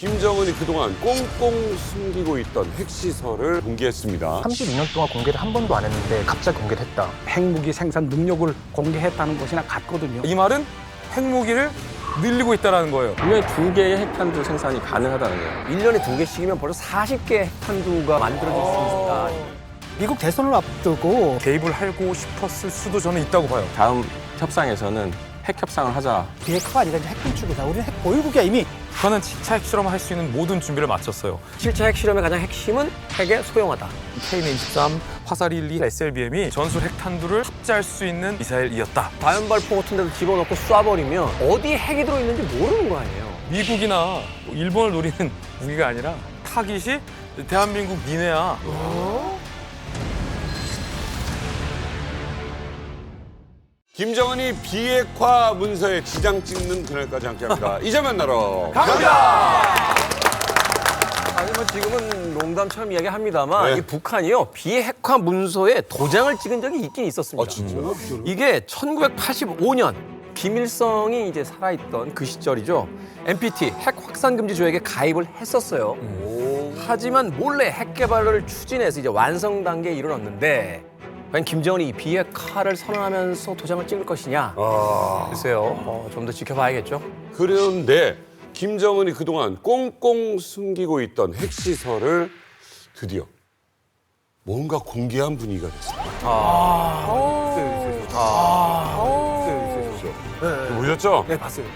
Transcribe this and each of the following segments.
김정은이 그동안 꽁꽁 숨기고 있던 핵시설을 공개했습니다. 32년 동안 공개를 한 번도 안 했는데 갑자기 공개를 했다. 핵무기 생산 능력을 공개했다는 것이나 같거든요. 이 말은 핵무기를 늘리고 있다는 거예요. 1년에 2개의 핵탄두 생산이 가능하다는 거예요. 1년에 2개씩이면 벌써 40개의 핵탄두가 만들어질 수 있다. 미국 대선을 앞두고 개입을 하고 싶었을 수도 저는 있다고 봐요. 다음 협상에서는 핵 협상을 하자. 비핵화가 아니라 이제 핵 군축이다. 우리는 핵 보유국이야 이미. 북한은 7차 핵실험을 할 수 있는 모든 준비를 마쳤어요. 7차 핵실험의 가장 핵심은 핵의 소형화다. K는-23, 화살 1, 2, SLBM이 전술 핵탄두를 탑재할 수 있는 미사일이었다. 다연발포 같은 데도 집어넣고 쏴버리면 어디에 핵이 들어있는지 모르는 거 아니에요. 미국이나 일본을 노리는 무기가 아니라 타깃이 대한민국 니네야. 김정은이 비핵화 문서에 지장 찍는 그날까지 함께합니다. 이제 만나러 아니 뭐 지금은 농담처럼 이야기합니다만 네. 이 북한이요 비핵화 문서에 도장을 찍은 적이 있긴 있었습니다. 진짜요? 이게 1985년 김일성이 이제 살아있던 그 시절이죠. NPT 핵 확산 금지 조약에 가입을 했었어요. 하지만 몰래 핵 개발을 추진해서 이제 완성 단계에 이르렀는데 과연 김정은이 이 비핵화를 선언하면서 도장을 찍을 것이냐? 글쎄요. 좀 더 지켜봐야겠죠. 그런데 김정은이 그동안 꽁꽁 숨기고 있던 핵시설을 드디어 뭔가 공개한 분위기가 됐습니다. 보셨죠? 네, 봤어요.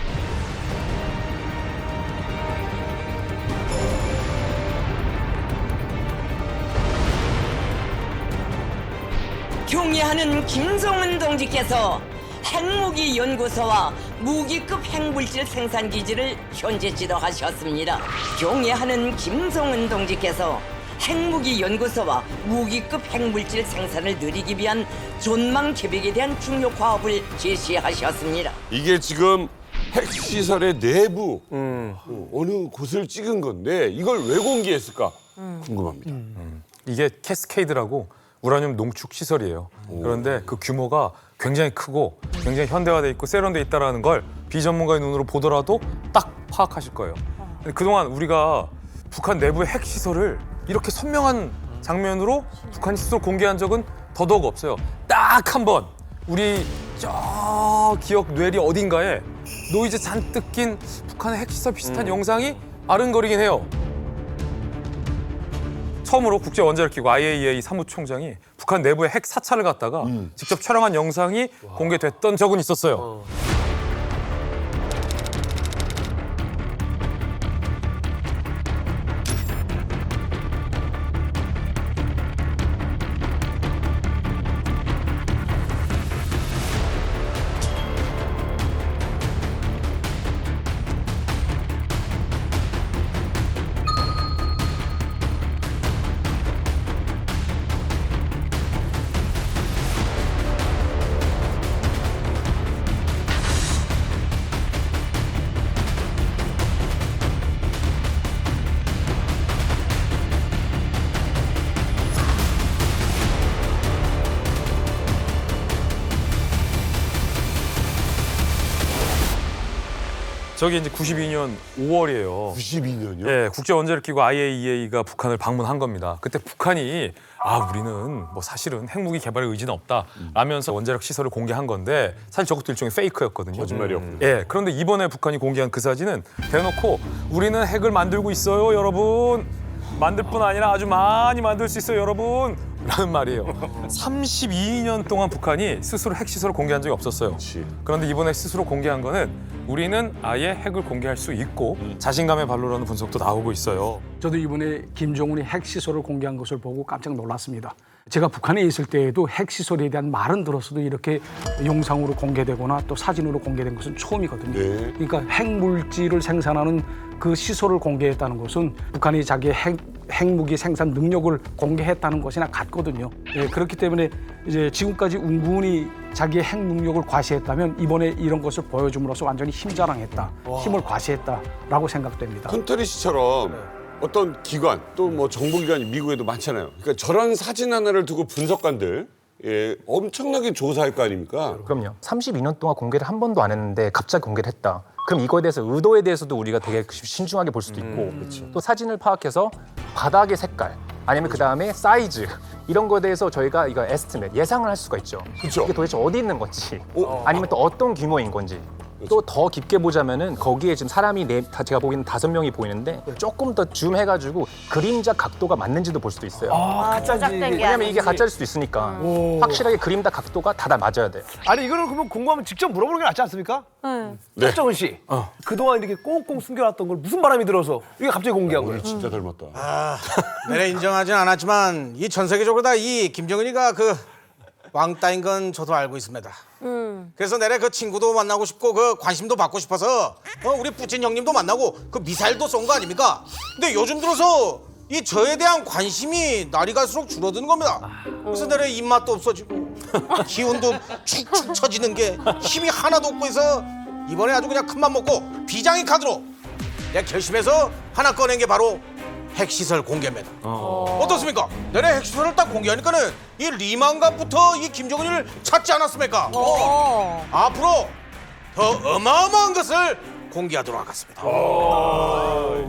경애하는 김정은 동지께서 핵무기 연구소와 무기급 핵물질 생산 기지를 현재 지도하셨습니다. 경애하는 김정은 동지께서 핵무기 연구소와 무기급 핵물질 생산을 늘리기 위한 전망 계획에 대한 중요 과업을 제시하셨습니다. 이게 지금 핵시설의 내부 어느 곳을 찍은 건데 이걸 왜 공개했을까 궁금합니다. 이게 캐스케이드라고 우라늄 농축 시설이에요. 그런데 그 규모가 굉장히 크고 굉장히 현대화돼 있고 세련돼 있다는 걸 비전문가의 눈으로 보더라도 딱 파악하실 거예요. 그동안 우리가 북한 내부의 핵 시설을 이렇게 선명한 장면으로 북한이 스스로 공개한 적은 더더욱 없어요. 딱 한 번 우리 저 기억 뇌리 어딘가에 노이즈 잔뜩 낀 북한의 핵 시설 비슷한 영상이 아른거리긴 해요. 처음으로 국제원자력기구 IAEA 사무총장이 북한 내부의 핵 사찰을 갔다가 직접 촬영한 영상이 공개됐던 적은 있었어요. 저게 이제 92년 5월이에요. 92년이요? 예, 국제원자력기구 IAEA가 북한을 방문한 겁니다. 그때 북한이 우리는 뭐 사실은 핵무기 개발에 의지는 없다 라면서 원자력 시설을 공개한 건데 사실 저것도 일종의 페이크였거든요. 거짓말이었군요. 예, 그런데 이번에 북한이 공개한 그 사진은 대놓고 우리는 핵을 만들고 있어요, 여러분. 만들 뿐 아니라 아주 많이 만들 수 있어요, 여러분. 라는 말이에요. 32년 동안 북한이 스스로 핵시설을 공개한 적이 없었어요. 그런데 이번에 스스로 공개한 거는 우리는 아예 핵을 공개할 수 있고 자신감의 발로라는 분석도 나오고 있어요. 저도 이번에 김정은이 핵시설을 공개한 것을 보고 깜짝 놀랐습니다. 제가 북한에 있을 때에도 핵시설에 대한 말은 들었어도 이렇게 영상으로 공개되거나 또 사진으로 공개된 것은 처음이거든요. 네. 그러니까 핵물질을 생산하는 그 시설을 공개했다는 것은 북한이 자기의 핵무기 생산 능력을 공개했다는 것이나 같거든요. 예, 그렇기 때문에 이제 지금까지 운분히 자기의 핵 능력을 과시했다면 이번에 이런 것을 보여줌으로써 완전히 힘자랑했다, 힘을 과시했다라고 생각됩니다. 콘터리 씨처럼 어떤 기관 또 뭐 정보기관이 미국에도 많잖아요. 그러니까 저런 사진 하나를 두고 분석관들 엄청나게 조사할 거 아닙니까? 그럼요. 32년 동안 공개를 한 번도 안 했는데 갑자기 공개를 했다. 그럼 이거에 대해서 의도에 대해서도 우리가 되게 신중하게 볼 수도 있고 또 사진을 파악해서 바닥의 색깔 아니면 그 다음에 사이즈 이런 거에 대해서 저희가 이거 에스티메이트 예상을 할 수가 있죠. 그쵸. 이게 도대체 어디 있는 건지 아니면 또 어떤 규모인 건지 또 더 깊게 보자면은 거기에 지금 사람이 제가 보기에는 5명이 보이는데 조금 더 줌해가지고 그림자 각도가 맞는지도 볼 수도 있어요. 조작된 게 왜냐면 이게 아닌지. 가짜일 수도 있으니까 확실하게 그림자 각도가 다 맞아야 돼요. 아니 이거는 그러면 궁금하면 직접 물어보는 게 낫지 않습니까? 네. 박정은 씨, 그동안 이렇게 꽁꽁 숨겨놨던 걸 무슨 바람이 들어서 이게 갑자기 공개한 거예요? 진짜 닮았다. 내가 인정하진 않았지만 이 전 세계적으로 다 이 김정은이가 그 왕따인 건 저도 알고 있습니다. 그래서 내가 그 친구도 만나고 싶고 그 관심도 받고 싶어서 우리 푸틴 형님도 만나고 그 미사일도 쏜 거 아닙니까? 근데 요즘 들어서 이 저에 대한 관심이 날이 갈수록 줄어드는 겁니다. 그래서 내가 입맛도 없어지고 기운도 축축 처지는 게 힘이 하나도 없고 해서 이번에 아주 그냥 큰맘 먹고 비장의 카드로 내가 결심해서 하나 꺼낸 게 바로 핵시설 공개입니다. 어떻습니까? 내가 핵시설을 딱 공개하니까는 이 리만갑부터 이 김정은이를 찾지 않았습니까? 앞으로 더 어마어마한 것을 공개하도록 하겠습니다.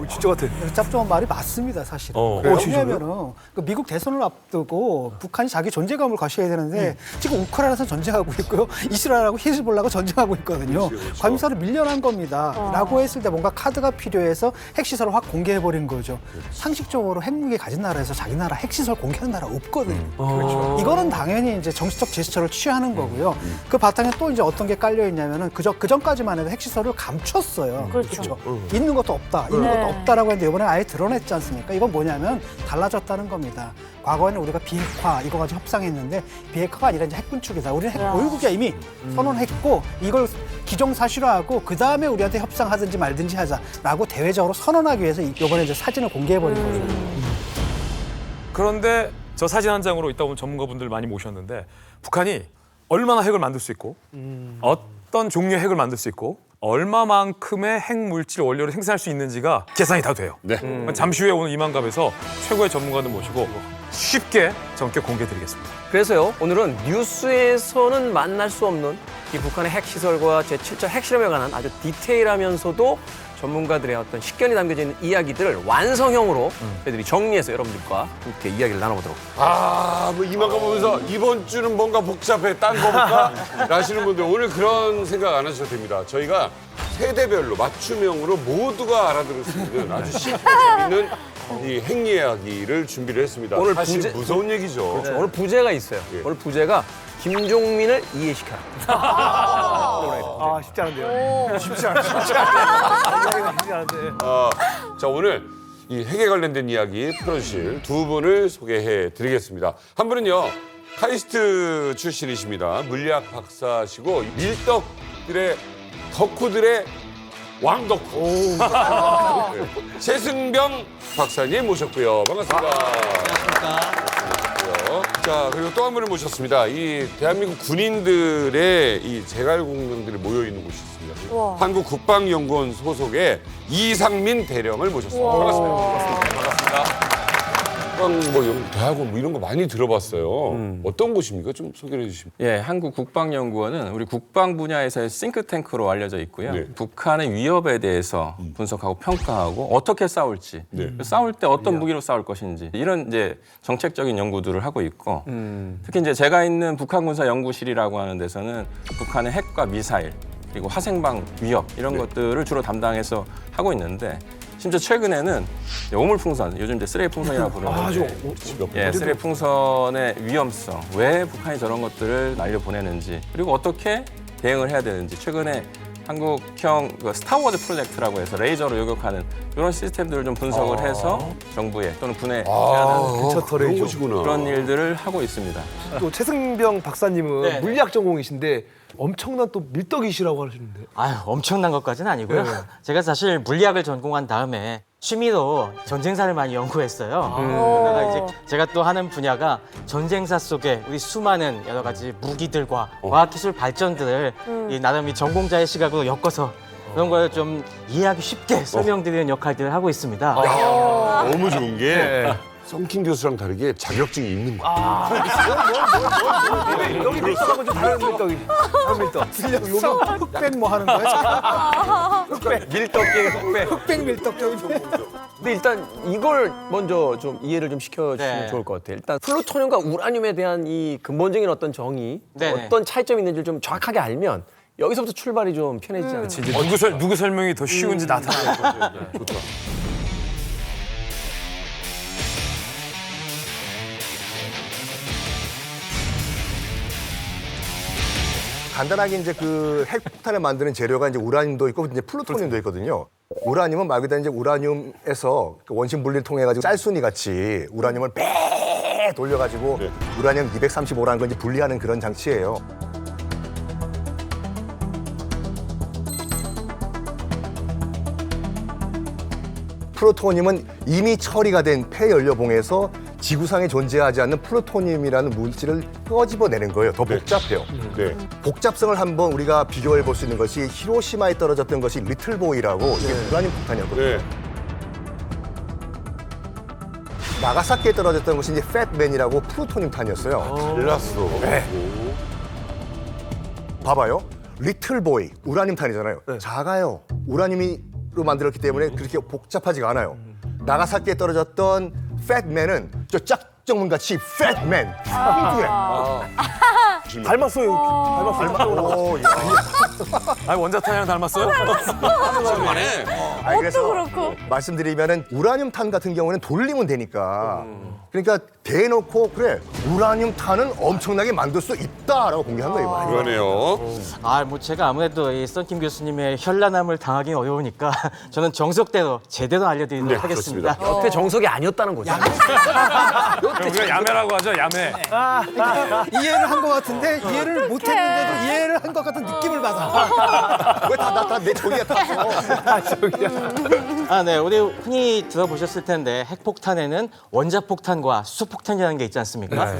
진짜 같아. 짭조한 말이 맞습니다, 사실은. 그래요? 왜냐하면은 그 미국 대선을 앞두고 북한이 자기 존재감을 과시해야 되는데 지금 우크라이나에서 전쟁하고 있고요, 이스라엘하고 히즈볼라가 전쟁하고 있거든요. 관심사를 밀려난 겁니다. 라고 했을 때 뭔가 카드가 필요해서 핵시설을 확 공개해버린 거죠. 상식적으로 핵무기 가진 나라에서 자기 나라 핵시설 공개하는 나라 없거든요. 이거는 당연히 이제 정치적 제스처를 취하는 거고요. 그 바탕에 또 이제 어떤 게 깔려 있냐면은 그 전까지만 해도 핵시설을 감췄어요. 그렇죠. 있는 것도 없다, 있는 것도 없다라고 했는데 이번에 아예 드러냈지 않습니까? 이건 뭐냐면 달라졌다는 겁니다. 과거에는 우리가 비핵화 이거 가지고 협상했는데 비핵화가 아니라 이제 핵군축이다. 우리는 핵 보유국이야 이미 선언했고 이걸 기정사실화하고 그 다음에 우리한테 협상하든지 말든지 하자라고 대외적으로 선언하기 위해서 이번에 이제 사진을 공개해버린 거죠. 그런데 저 사진 한 장으로 이따 오늘 전문가분들 많이 모셨는데 북한이 얼마나 핵을 만들 수 있고 어떤 종류의 핵을 만들 수 있고 얼마만큼의 핵물질 원료를 생산할 수 있는지가 계산이 다 돼요. 네. 잠시 후에 오늘 이만갑에서 최고의 전문가들 모시고 쉽게 전격 공개해드리겠습니다. 그래서요, 오늘은 뉴스에서는 만날 수 없는 이 북한의 핵시설과 제7차 핵실험에 관한 아주 디테일하면서도 전문가들의 어떤 식견이 담겨져 있는 이야기들을 완성형으로 저희들이 정리해서 여러분들과 함께 이야기를 나눠보도록. 뭐 이만큼 보면서 이번 주는 뭔가 복잡해, 딴 거 볼까? 라시는 분들 오늘 그런 생각 안 하셔도 됩니다. 저희가 세대별로 맞춤형으로 모두가 알아들을 수 있는 아주 쉽고 재밌는 이 핵 이야기를 준비를 했습니다. 오늘 사실 무서운 얘기죠. 오늘 부제가 있어요. 예. 오늘 부제가 김종민을 이해시켜라. 아 쉽지 않은데요. 쉽지 않은데. 자, 오늘 이 핵에 관련된 이야기 풀어주실 두 분을 소개해 드리겠습니다. 한 분은요, 카이스트 출신이십니다. 물리학 박사시고 밀떡들의 덕후들의 왕덕후. 네. 최승병 박사님 모셨고요. 반갑습니다. 자, 그리고 또 한 분을 모셨습니다. 이 대한민국 군인들의 이 제갈공명들이 모여 있는 곳이 있습니다. 한국국방연구원 소속의 이상민 대령을 모셨습니다. 반갑습니다. 대학원 뭐 이런 거 많이 들어봤어요. 어떤 곳입니까? 좀 소개해 주시면. 예, 한국국방연구원은 우리 국방 분야에서의 싱크탱크로 알려져 있고요. 네. 북한의 위협에 대해서 분석하고 평가하고 어떻게 싸울지, 네. 싸울 때 어떤 무기로 싸울 것인지 이런 이제 정책적인 연구들을 하고 있고, 특히 이제 제가 있는 북한군사연구실이라고 하는 데서는 북한의 핵과 미사일 그리고 화생방 위협 이런 것들을 주로 담당해서 하고 있는데. 심지어 최근에는 오물풍선, 요즘 이제 쓰레기 풍선이라고 부르는데, 예, 쓰레기 풍선의 위험성, 왜 북한이 저런 것들을 날려보내는지, 그리고 어떻게 대응을 해야 되는지, 최근에 한국형 스타워즈 프로젝트라고 해서 레이저로 요격하는 이런 시스템들을 좀 분석을 해서 정부에 또는 군에 그런 곳이구나. 그런 일들을 하고 있습니다. 또 최승병 박사님은 물리학 전공이신데 엄청난 또 밀떡이시라고 하시는데. 아유, 엄청난 것까지는 아니고요. 제가 사실 물리학을 전공한 다음에 취미로 전쟁사를 많이 연구했어요. 그러다가 이제 제가 또 하는 분야가 전쟁사 속에 우리 수많은 여러 가지 무기들과 과학기술 발전들을 이 나름 이 전공자의 시각으로 엮어서 그런 걸 좀 이해하기 쉽게 설명드리는 역할들을 하고 있습니다. 너무 좋은 게 썬킴 교수랑 다르게 자격증이 있는 거야. 여기 밀떡하고 좀 다른 밀떡이지. 다른 밀떡. 틀렸어. 흑백 뭐 하는 거야? 밀떡계 흑백. 흑백 밀떡 좀. 근데 일단 이걸 먼저 좀 이해를 좀 시켜주시면 네. 좋을 것 같아요. 일단 플루토늄과 우라늄에 대한 이 근본적인 어떤 정의, 네네. 어떤 차이점이 있는지를 좀 정확하게 알면 여기서부터 출발이 좀 편해지지 않을까. 이제 누구 설명이 더 쉬운지 나타날 것 같아요. 좋다. 간단하게 이제 그 핵폭탄을 만드는 재료가 이제 우라늄도 있고 이제 플루토늄도 있거든요. 우라늄은 말 그대로 이제 우라늄에서 그 원심 분리를 통해 가지고 짤순이 같이 우라늄을 빼 돌려가지고 우라늄 235라는 걸 이제 분리하는 그런 장치예요. 플루토늄은 이미 처리가 된 폐연료봉에서 지구상에 존재하지 않는 플루토늄이라는 물질을 끄집어내는 거예요. 더 복잡해요. 네. 복잡성을 한번 우리가 비교해 볼 수 있는 것이 히로시마에 떨어졌던 것이 리틀보이라고 이게 우라늄 폭탄이었거든요. 네. 나가사키에 떨어졌던 것이 이제 팻맨이라고 플루토늄탄이었어요. 달랐어. 네. 봐봐요. 리틀보이 우라늄탄이잖아요. 작아요. 우라늄으로 만들었기 때문에 그렇게 복잡하지가 않아요. 나가사키에 떨어졌던 팻맨은 저 짝정문같이 팻맨. 뚱뚱해. 닮았어요. 닮았어요. 아니 원자탄이랑 닮았어요? 아니, 그래서 말씀드리면은 우라늄탄 같은 경우는 돌리면 되니까 그러니까 대놓고 그래 우라늄탄은 엄청나게 만들 수 있다라고 공개한 거예요. 그러네요. 아, 뭐 제가 아무래도 이 썬킴 교수님의 현란함을 당하기 어려우니까 저는 정석대로 제대로 알려드리도록 네, 하겠습니다. 여태 정석이 아니었다는 거죠. 그럼 우리가 야매라고 하죠, 야매. 이해를 한 것 같은데 이해를 못했는데도 이해를 한 것 같은 느낌을 받아. 왜 다 내 저기야 다. 아, 네. 우리 흔히 들어보셨을 텐데 핵폭탄에는 원자폭탄과 수소폭탄이라는 게 있지 않습니까?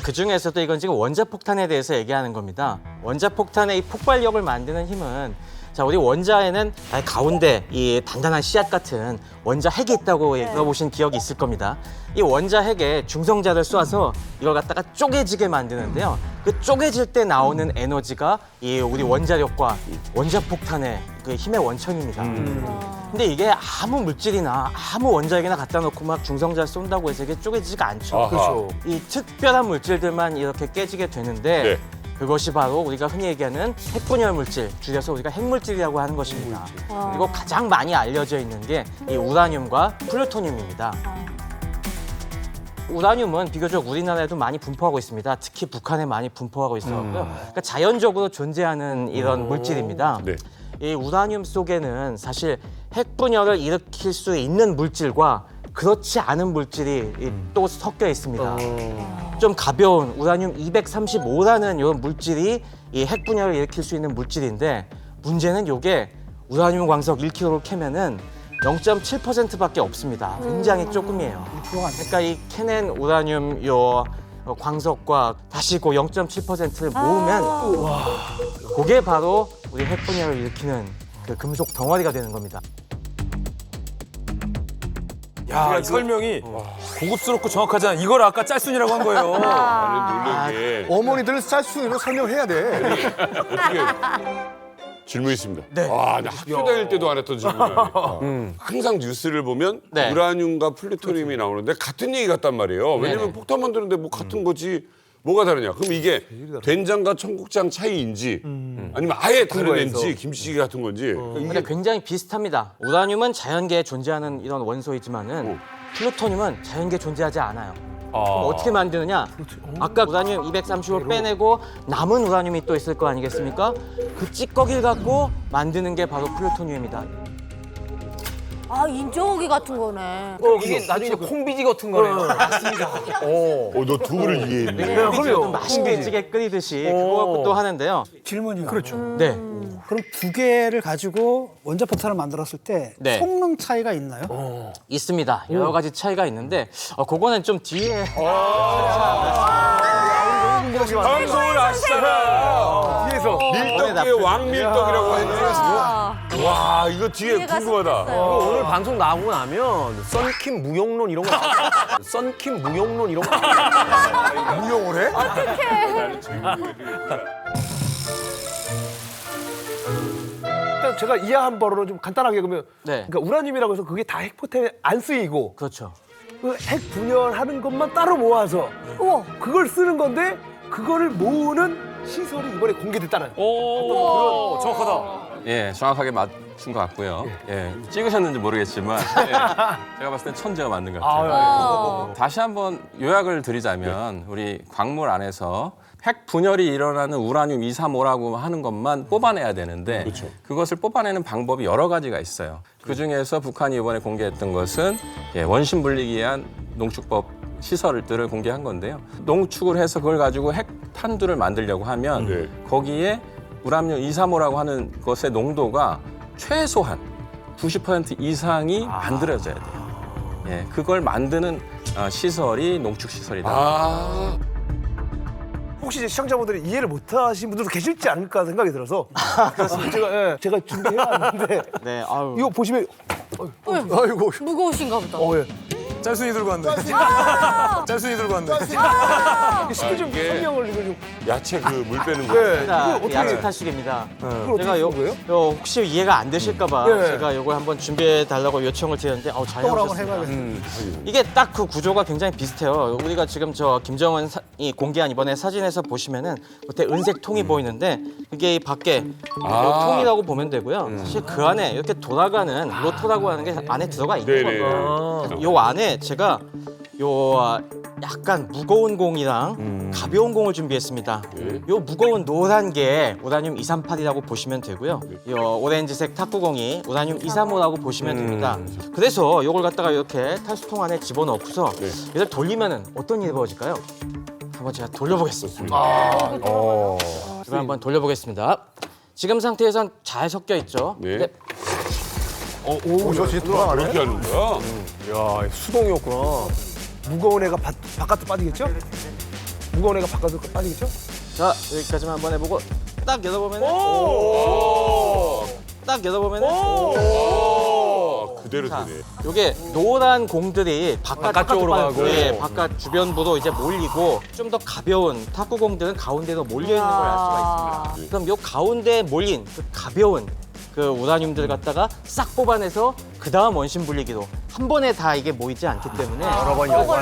그 중에서도 이건 지금 원자폭탄에 대해서 얘기하는 겁니다. 원자폭탄의 이 폭발력을 만드는 힘은 자, 우리 원자에는 가운데 이 단단한 씨앗 같은 원자 핵이 있다고 들어보신 기억이 있을 겁니다. 이 원자 핵에 중성자를 쏴서 이걸 갖다가 쪼개지게 만드는데요. 그 쪼개질 때 나오는 에너지가 이 우리 원자력과 원자폭탄의 그 힘의 원천입니다. 근데 이게 아무 물질이나 아무 원자핵이나 갖다 놓고 막 중성자를 쏜다고 해서 이게 쪼개지지가 않죠. 그렇죠. 이 특별한 물질들만 이렇게 깨지게 되는데 네. 그것이 바로 우리가 흔히 얘기하는 핵분열 물질, 줄여서 우리가 핵물질이라고 하는 것입니다. 그리고 가장 많이 알려져 있는 게 이 우라늄과 플루토늄입니다. 우라늄은 비교적 우리나라에도 많이 분포하고 있습니다. 특히 북한에 많이 분포하고 있었고요. 그러니까 자연적으로 존재하는 이런 물질입니다. 네. 이 우라늄 속에는 사실 핵분열을 일으킬 수 있는 물질과 그렇지 않은 물질이 또 섞여 있습니다. 좀 가벼운 우라늄 235라는 이런 물질이 이 핵분열을 일으킬 수 있는 물질인데 문제는 이게 우라늄 광석 1kg를 캐면은 0.7%밖에 없습니다. 굉장히 조금이에요. 그러니까 이 캐낸 우라늄 요 광석과 다시 그 0.7%를 모으면 그게 바로 우리 핵분열을 일으키는 그 금속 덩어리가 되는 겁니다. 야, 이 설명이 고급스럽고 정확하지 않아. 이걸 아까 짤순이라고 한 거예요. 나는 놀란 게 어머니들 쌀순으로 설명해야 돼. 어떻게 질문 있습니다. 네. 나 학교 다닐 때도 안 했던 질문을. 항상 뉴스를 보면 네. 우라늄과 플루토늄이 나오는데 같은 얘기 같단 말이에요. 왜냐면 네네. 폭탄 만드는데 뭐 같은 거지 뭐가 다르냐. 그럼 이게 된장과 청국장 차이인지 아니면 아예 다른 애인지 김치찌개 같은 건지. 근데 굉장히 비슷합니다. 우라늄은 자연계에 존재하는 이런 원소이지만은 플루토늄은 자연계에 존재하지 않아요. 그럼 어떻게 만드느냐? 아까 우라늄 235를 빼내고 남은 우라늄이 또 있을 거 아니겠습니까? 그 찌꺼기를 갖고 만드는 게 바로 플루토늄입니다. 아, 인조기 같은 거네. 이게 나중에 이제 콩비지 같은 거네요. 너 두부를 이해했네. 그럼요. 맛있게 찌개 끓이듯이 그거 갖고 또 하는데요. 질문이요. 그렇죠. 네. 그럼 두 개를 가지고 원자폭탄을 만들었을 때 네. 성능 차이가 있나요? 있습니다. 여러 가지 차이가 있는데 그거는 좀 뒤에 방송을 아시잖아. 원에서. 밀떡계의 왕밀떡이라고 했는데 와 이거 뒤에 궁금하다. 오늘 방송 나오고 나면 썬킴 무용론 이런 거 썬킴 무용론 이런 거 무용을 해? 일단 제가 이해한 바로는 좀 간단하게 그러면 네. 그러니까 우라늄이라고 해서 그게 다 핵포텐에 안 쓰이고 그렇죠. 그 핵 분열하는 것만 따로 모아서 그걸 쓰는 건데 그거를 모으는 시설이 이번에 공개됐다는. 오, 정확하다. 예, 정확하게 맞춘 것 같고요. 예, 찍으셨는지 모르겠지만 제가 봤을 땐 천재가 맞는 것 같아요. 다시 한번 요약을 드리자면 우리 광물 안에서 핵 분열이 일어나는 우라늄 235라고 하는 것만 뽑아내야 되는데 그것을 뽑아내는 방법이 여러 가지가 있어요. 그중에서 북한이 이번에 공개했던 것은 원심 분리기 위한 농축법 시설들을 공개한 건데요. 농축을 해서 그걸 가지고 핵 탄두를 만들려고 하면 거기에 우라늄 235라고 하는 것의 농도가 최소한 90% 이상이 만들어져야 돼요. 예, 그걸 만드는 시설이 농축 시설이다. 혹시 이제 시청자분들이 이해를 못하신 분들도 계실지 않을까 생각이 들어서 제가 준비해왔는데 네, 아유. 이거 보시면 아이고. 무거우신가 보다. 예. 짤순이 들고 왔네. 짤순이 들고 왔네. 쉽게 좀 설명을 이거 좀. 야채 그 물 빼는 거. 네. 자, 이거 어떻게 야채 탈식입니다. 이걸 제가 어떻게 쓰는 거예요? 혹시 이해가 안 되실까봐 네. 제가 이걸 한번 준비해 달라고 요청을 드렸는데 잘 또 한번 해주셨습니다. 해봐야겠다. 이게 딱 그 구조가 굉장히 비슷해요. 우리가 지금 저 김정은이 공개한 이번에 사진에서 보시면은 밑에 은색 통이 보이는데 그게 이 밖에 요 통이라고 보면 되고요. 사실 그 안에 이렇게 돌아가는 로토라고 하는 게 안에 들어가 있는 겁니다. 요 안에 제가 요 약간 무거운 공이랑 가벼운 공을 준비했습니다. 요 무거운 노란 게 우라늄 238이라고 보시면 되고요. 요 오렌지색 탁구공이 우라늄 235라고 보시면 됩니다. 그래서 요걸 갖다가 이렇게 탈수통 안에 집어넣고서 얘를 돌리면은 어떤 일이 벌어질까요? 한번 제가 돌려보겠습니다. 이걸 한번 돌려보겠습니다. 지금 상태에선 잘 섞여 있죠. 네. 오, 저 진짜 돌아가네. 그렇게 하는 거야? 야, 수동이었구나. 무거운 애가 바깥으로 빠지겠죠? 무거운 애가 바깥으로 빠지겠죠? 자, 여기까지만 한번 해보고 딱 열어보면 딱 열어보면 그대로 되네. 요게 노란 공들이 바깥쪽으로 가고. 바깥 주변부로 이제 몰리고 좀 더 가벼운 탁구공들은 가운데로 몰려 있는 걸 알 수가 있습니다. 그럼 요 가운데 몰린 그 가벼운 그 우라늄들 갖다가 싹 뽑아내서 그 다음 원심 분리기로 한 번에 다 이게 모이지 않기 때문에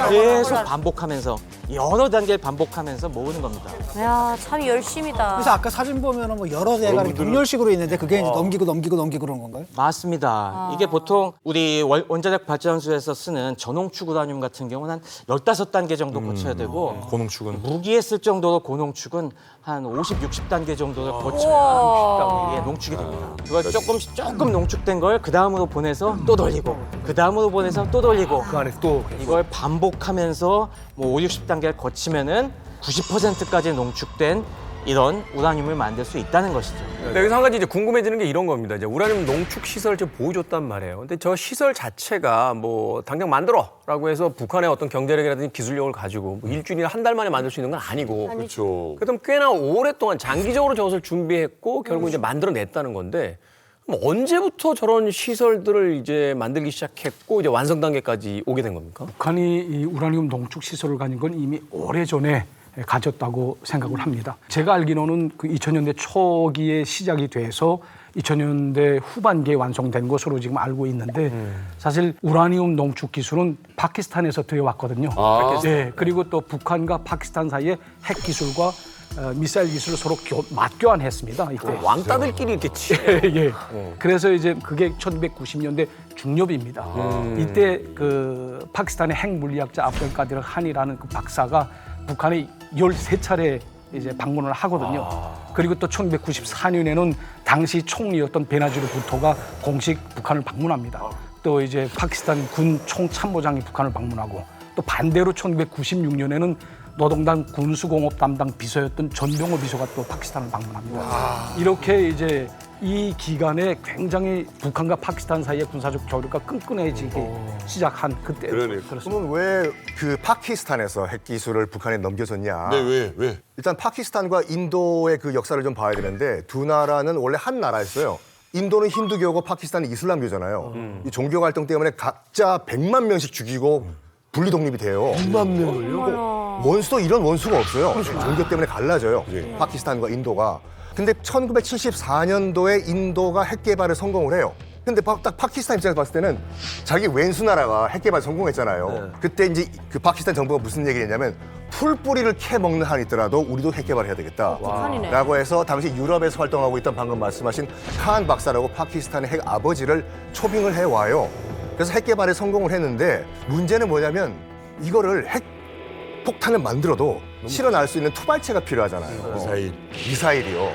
계속 반복하면서 여러 단계를 반복하면서 모으는 겁니다. 야, 참 열심이다. 그래서 아까 사진 보면은 뭐 여러 대가 동렬식으로 있는데 그게 이제 넘기고 그런 건가요? 맞습니다. 이게 보통 우리 원자력 발전소에서 쓰는 전홍축 우라늄 같은 경우는 한 15단계 정도 거쳐야 되고 고농축은 무기에 쓸 정도로 고농축은 한 50, 60단계 정도를 거쳐야 이게 농축이 됩니다. 그걸 조금 농축된 걸 그 다음으로 보내서 또 돌리고 그 다음으로 보내서 또 돌리고 그 안에 또 이걸 반복하면서 뭐 5, 60단계를 거치면은 90%까지 농축된 이런 우라늄을 만들 수 있다는 것이죠. 여기서 한 가지 이제 궁금해지는 게 이런 겁니다. 이제 우라늄 농축 시설을 좀 보여줬단 말이에요. 근데 저 시설 자체가 뭐 당장 만들어라고 해서 북한의 어떤 경제력이라든지 기술력을 가지고 뭐 일주일이나 한 달 만에 만들 수 있는 건 아니고. 그렇죠. 그럼 꽤나 오랫동안 장기적으로 저것을 준비했고 결국 이제 만들어냈다는 건데 그럼 언제부터 저런 시설들을 이제 만들기 시작했고 이제 완성 단계까지 오게 된 겁니까? 북한이 이 우라늄 농축 시설을 가진 건 이미 오래전에 가졌다고 생각을 합니다. 제가 알기로는 그 2000년대 초기에 시작이 돼서 2000년대 후반기에 완성된 것으로 지금 알고 있는데 사실 우라늄 농축 기술은 파키스탄에서 들여왔거든요. 네, 그리고 또 북한과 파키스탄 사이에 핵 기술과 미사일 기술을 서로 맞교환했습니다. 이때 왕따들끼리 이렇게 예. 그래서 이제 그게 1990년대 중엽입니다. 이때 그 파키스탄의 핵 물리학자 압델카디르 한이라는 그 박사가 북한에 13차례 이제 방문을 하거든요. 그리고 또 1994년에는 당시 총리였던 베나지르 부토가 공식 북한을 방문합니다. 또 이제 파키스탄 군 총참모장이 북한을 방문하고 또 반대로 1996년에는 노동당 군수공업 담당 비서였던 전병호 비서가 또 파키스탄을 방문합니다. 이렇게 이제 이 기간에 굉장히 북한과 파키스탄 사이의 군사적 교류가 끈끈해지기 시작한 그때. 그러네. 그러면 왜 그 파키스탄에서 핵 기술을 북한에 넘겨줬냐? 네, 왜? 일단 파키스탄과 인도의 그 역사를 좀 봐야 되는데 두 나라는 원래 한 나라였어요. 인도는 힌두교고 파키스탄은 이슬람교잖아요. 이 종교 갈등 때문에 각자 100만 명씩 죽이고 분리 독립이 돼요. 100만 명을요? 원수도 이런 원수가 없어요. 종교 때문에 갈라져요. 파키스탄과 인도가. 근데 1974년도에 인도가 핵 개발에 성공을 해요. 근데 딱 파키스탄 입장에서 봤을 때는 자기 왼수 나라가 핵 개발 성공했잖아요. 그때 이제 그 파키스탄 정부가 무슨 얘기를 했냐면 풀뿌리를 캐먹는 한이 있더라도 우리도 핵 개발을 해야 되겠다. 북한이네. 라고 해서 당시 유럽에서 활동하고 있던 방금 말씀하신 칸 박사라고 파키스탄의 핵 아버지를 초빙을 해와요. 그래서 핵 개발에 성공을 했는데 문제는 뭐냐면 이거를 핵 폭탄을 만들어도 실어 날 수 있는 투발체가 필요하잖아요. 미사일이요.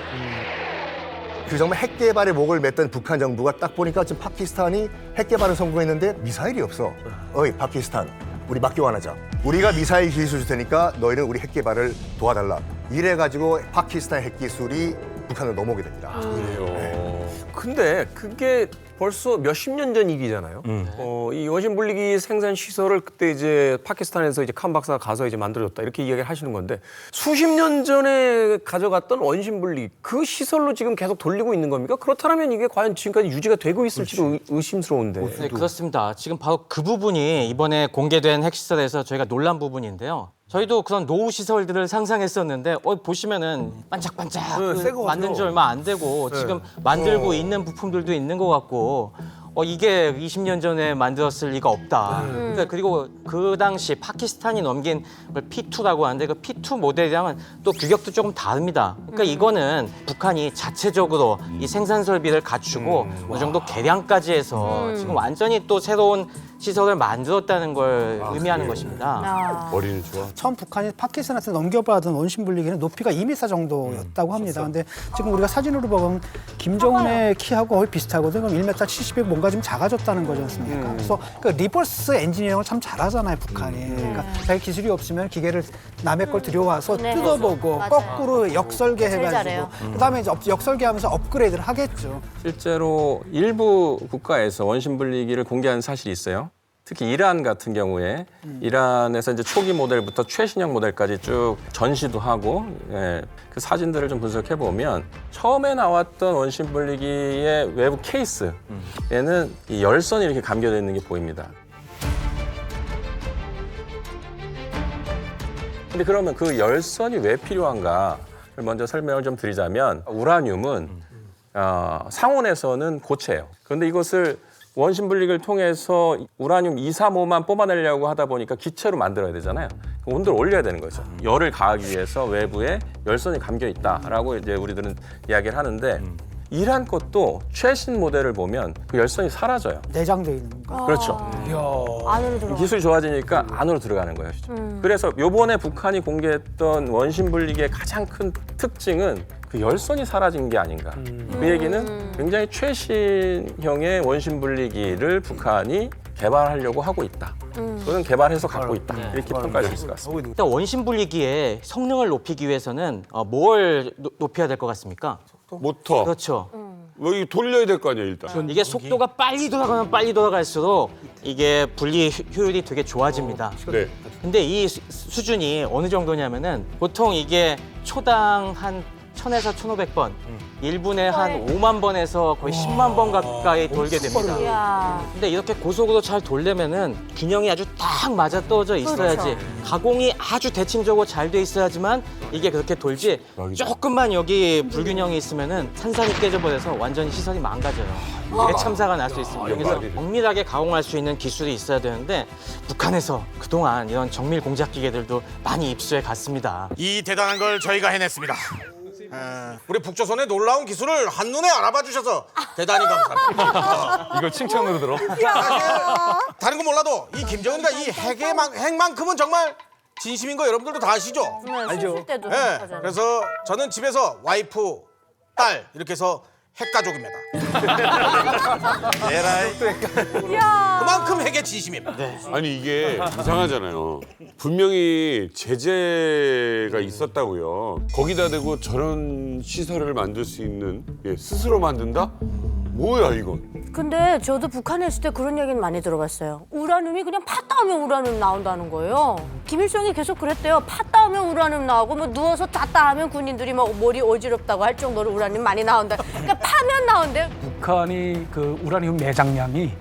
그 정말 핵 개발에 목을 맸던 북한 정부가 딱 보니까 지금 파키스탄이 핵 개발을 성공했는데 미사일이 없어. 어이 파키스탄, 우리 맞교환하자 우리가 미사일 기술 줄 테니까 너희는 우리 핵 개발을 도와달라. 이래가지고 파키스탄 핵 기술이 북한으로 넘어오게 됩니다. 근데 그게 벌써 몇십 년 전 일이잖아요. 이 원심 분리기 생산 시설을 그때 이제 파키스탄에서 이제 칸 박사가 가서 이제 만들어줬다 이렇게 이야기를 하시는 건데 수십 년 전에 가져갔던 원심 분리 그 시설로 지금 계속 돌리고 있는 겁니까? 그렇다면 이게 과연 지금까지 유지가 되고 있을지도 의심스러운데. 네, 그렇습니다. 지금 바로 그 부분이 이번에 공개된 핵시설에서 저희가 놀란 부분인데요. 저희도 그런 노후 시설들을 상상했었는데 보시면은 반짝반짝 만든 지 얼마 안 되고 지금 만들고 있는 부품들도 있는 것 같고 이게 20년 전에 만들었을 리가 없다. 그러니까 그리고 그 당시 파키스탄이 넘긴 걸 P2라고 하는데 그 P2 모델이랑은 또 규격도 조금 다릅니다. 그러니까 이거는 북한이 자체적으로 이 생산 설비를 갖추고 어느 정도 개량까지 해서 지금 완전히 또 새로운 시설을 만들었다는 걸 의미하는 것입니다. 머리는 좋아. 처음 북한이 파키스탄한테 넘겨받은 원심 분리기는 높이가 2m 정도였다고 합니다. 근데 지금 우리가 사진으로 보면 김정은의 키하고 거의 비슷하거든요. 그럼 1m 70에 뭔가 좀 작아졌다는 거지 않습니까? 그래서 그 리버스 엔지니어링을 참 잘하잖아요, 북한이. 그러니까 자기 기술이 없으면 기계를 남의 걸 들여와서 네. 뜯어보고 맞아요. 거꾸로 역설계 제일 잘해요. 해가지고 그다음에 이제 역설계하면서 업그레이드를 하겠죠. 실제로 일부 국가에서 원심 분리기를 공개한 사실이 있어요. 특히 이란 같은 경우에 이란에서 이제 초기 모델부터 최신형 모델까지 쭉 전시도 하고 그 사진들을 좀 분석해 보면 처음에 나왔던 원심 분리기의 외부 케이스에는 이 열선이 이렇게 감겨져 있는 게 보입니다. 근데 그러면 그 열선이 왜 필요한가를 먼저 설명을 좀 드리자면 우라늄은 상온에서는 고체예요. 그런데 이것을 원심 분리기를 통해서 우라늄 235만 뽑아내려고 하다 보니까 기체로 만들어야 되잖아요. 온도를 올려야 되는 거죠. 열을 가하기 위해서 외부에 열선이 감겨 있다라고 이제 우리들은 이야기를 하는데 이란 것도 최신 모델을 보면 그 열선이 사라져요. 내장돼 있는 거. 그렇죠. 안으로 들어. 기술이 좋아지니까 안으로 들어가는 거예요. 그래서 요번에 북한이 공개했던 원심 분리기의 가장 큰 특징은 그 열선이 사라진 게 아닌가. 그 얘기는 굉장히 최신형의 원심 분리기를 북한이 개발하려고 하고 있다. 또는 개발해서 갖고 있다. 이렇게 평가할 수 있을 것 같습니다. 일단 원심 분리기의 성능을 높이기 위해서는 뭘 높여야 될 것 같습니까? 모터. 그렇죠. 여기 돌려야 될 거 아니에요, 일단. 이게 속도가 빨리 돌아가면 빨리 돌아갈수록 이게 분리 효율이 되게 좋아집니다. 네. 근데 이 수준이 어느 정도냐면은 보통 이게 초당 한 1000에서 1500번, 1분에 한 5만 번에서 거의 10만 번 가까이 돌게 됩니다. 이야. 근데 이렇게 고속으로 잘 돌려면은 균형이 아주 딱 맞아 떨어져 있어야지 가공이 아주 대칭적으로 잘 돼 있어야지만 이게 그렇게 돌지 조금만 여기 불균형이 있으면은 산산이 깨져버려서 완전히 시설이 망가져요. 대참사가 날 수 있습니다. 여기서 정밀하게 가공할 수 있는 기술이 있어야 되는데 북한에서 그동안 이런 정밀 공작 기계들도 많이 입수해 갔습니다. 이 대단한 걸 저희가 해냈습니다. 우리 북조선의 놀라운 기술을 한눈에 알아봐 주셔서 대단히 감사합니다. 이걸 칭찬으로 들어? 사실 다른 건 몰라도 이 김정은이가 이 핵만큼은 정말 진심인 거 여러분들도 다 아시죠? 알죠. 때도 네. 그래서 저는 집에서 와이프, 딸 이렇게 해서 핵가족입니다. 에라이. 이야. 그만큼 핵의 진심입니다. 아니 이게 이상하잖아요. 분명히 제재가 있었다고요. 거기다 대고 저런 시설을 만들 수 있는 스스로 만든다? 뭐야 이건? 근데 저도 북한에 있을 때 그런 얘기는 많이 들어봤어요. 우라늄이 그냥 팠다 하면 우라늄 나온다는 거예요. 김일성이 계속 그랬대요. 팠다 하면 우라늄 나오고 뭐 누워서 잤다 하면 군인들이 막 머리 어지럽다고 할 정도로 우라늄 많이 나온다. 그러니까 파면 나온대. 북한이 그 우라늄 매장량이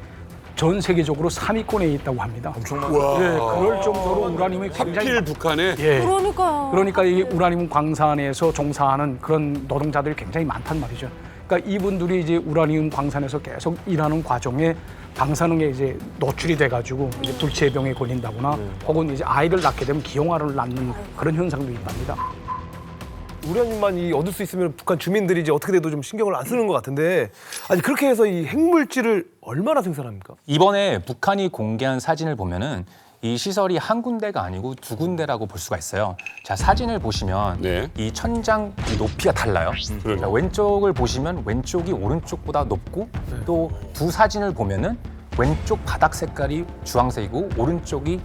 전 세계적으로 3위권에 있다고 합니다. 엄청 많아. 예, 그럴 정도로 우라늄이 굉장히 하필 북한에. 예. 그러니까요. 그러니까 이 우라늄 광산에서 종사하는 그런 노동자들이 굉장히 많단 말이죠. 그러니까 이분들이 이제 우라늄 광산에서 계속 일하는 과정에 방사능에 이제 노출이 돼가지고 이제 불치병에 걸린다거나 혹은 이제 아이를 낳게 되면 기형아를 낳는 그런 현상도 있답니다. 우라늄만 얻을 수 있으면 북한 주민들이 이제 어떻게 돼도 좀 신경을 안 쓰는 것 같은데 아니 그렇게 해서 이 핵물질을 얼마나 생산합니까? 이번에 북한이 공개한 사진을 보면은 이 시설이 한 군데가 아니고 두 군데라고 볼 수가 있어요. 자, 사진을 보시면 이 천장 이 높이가 달라요. 자, 왼쪽을 보시면 왼쪽이 오른쪽보다 높고 또 두 사진을 보면은 왼쪽 바닥 색깔이 주황색이고 오른쪽이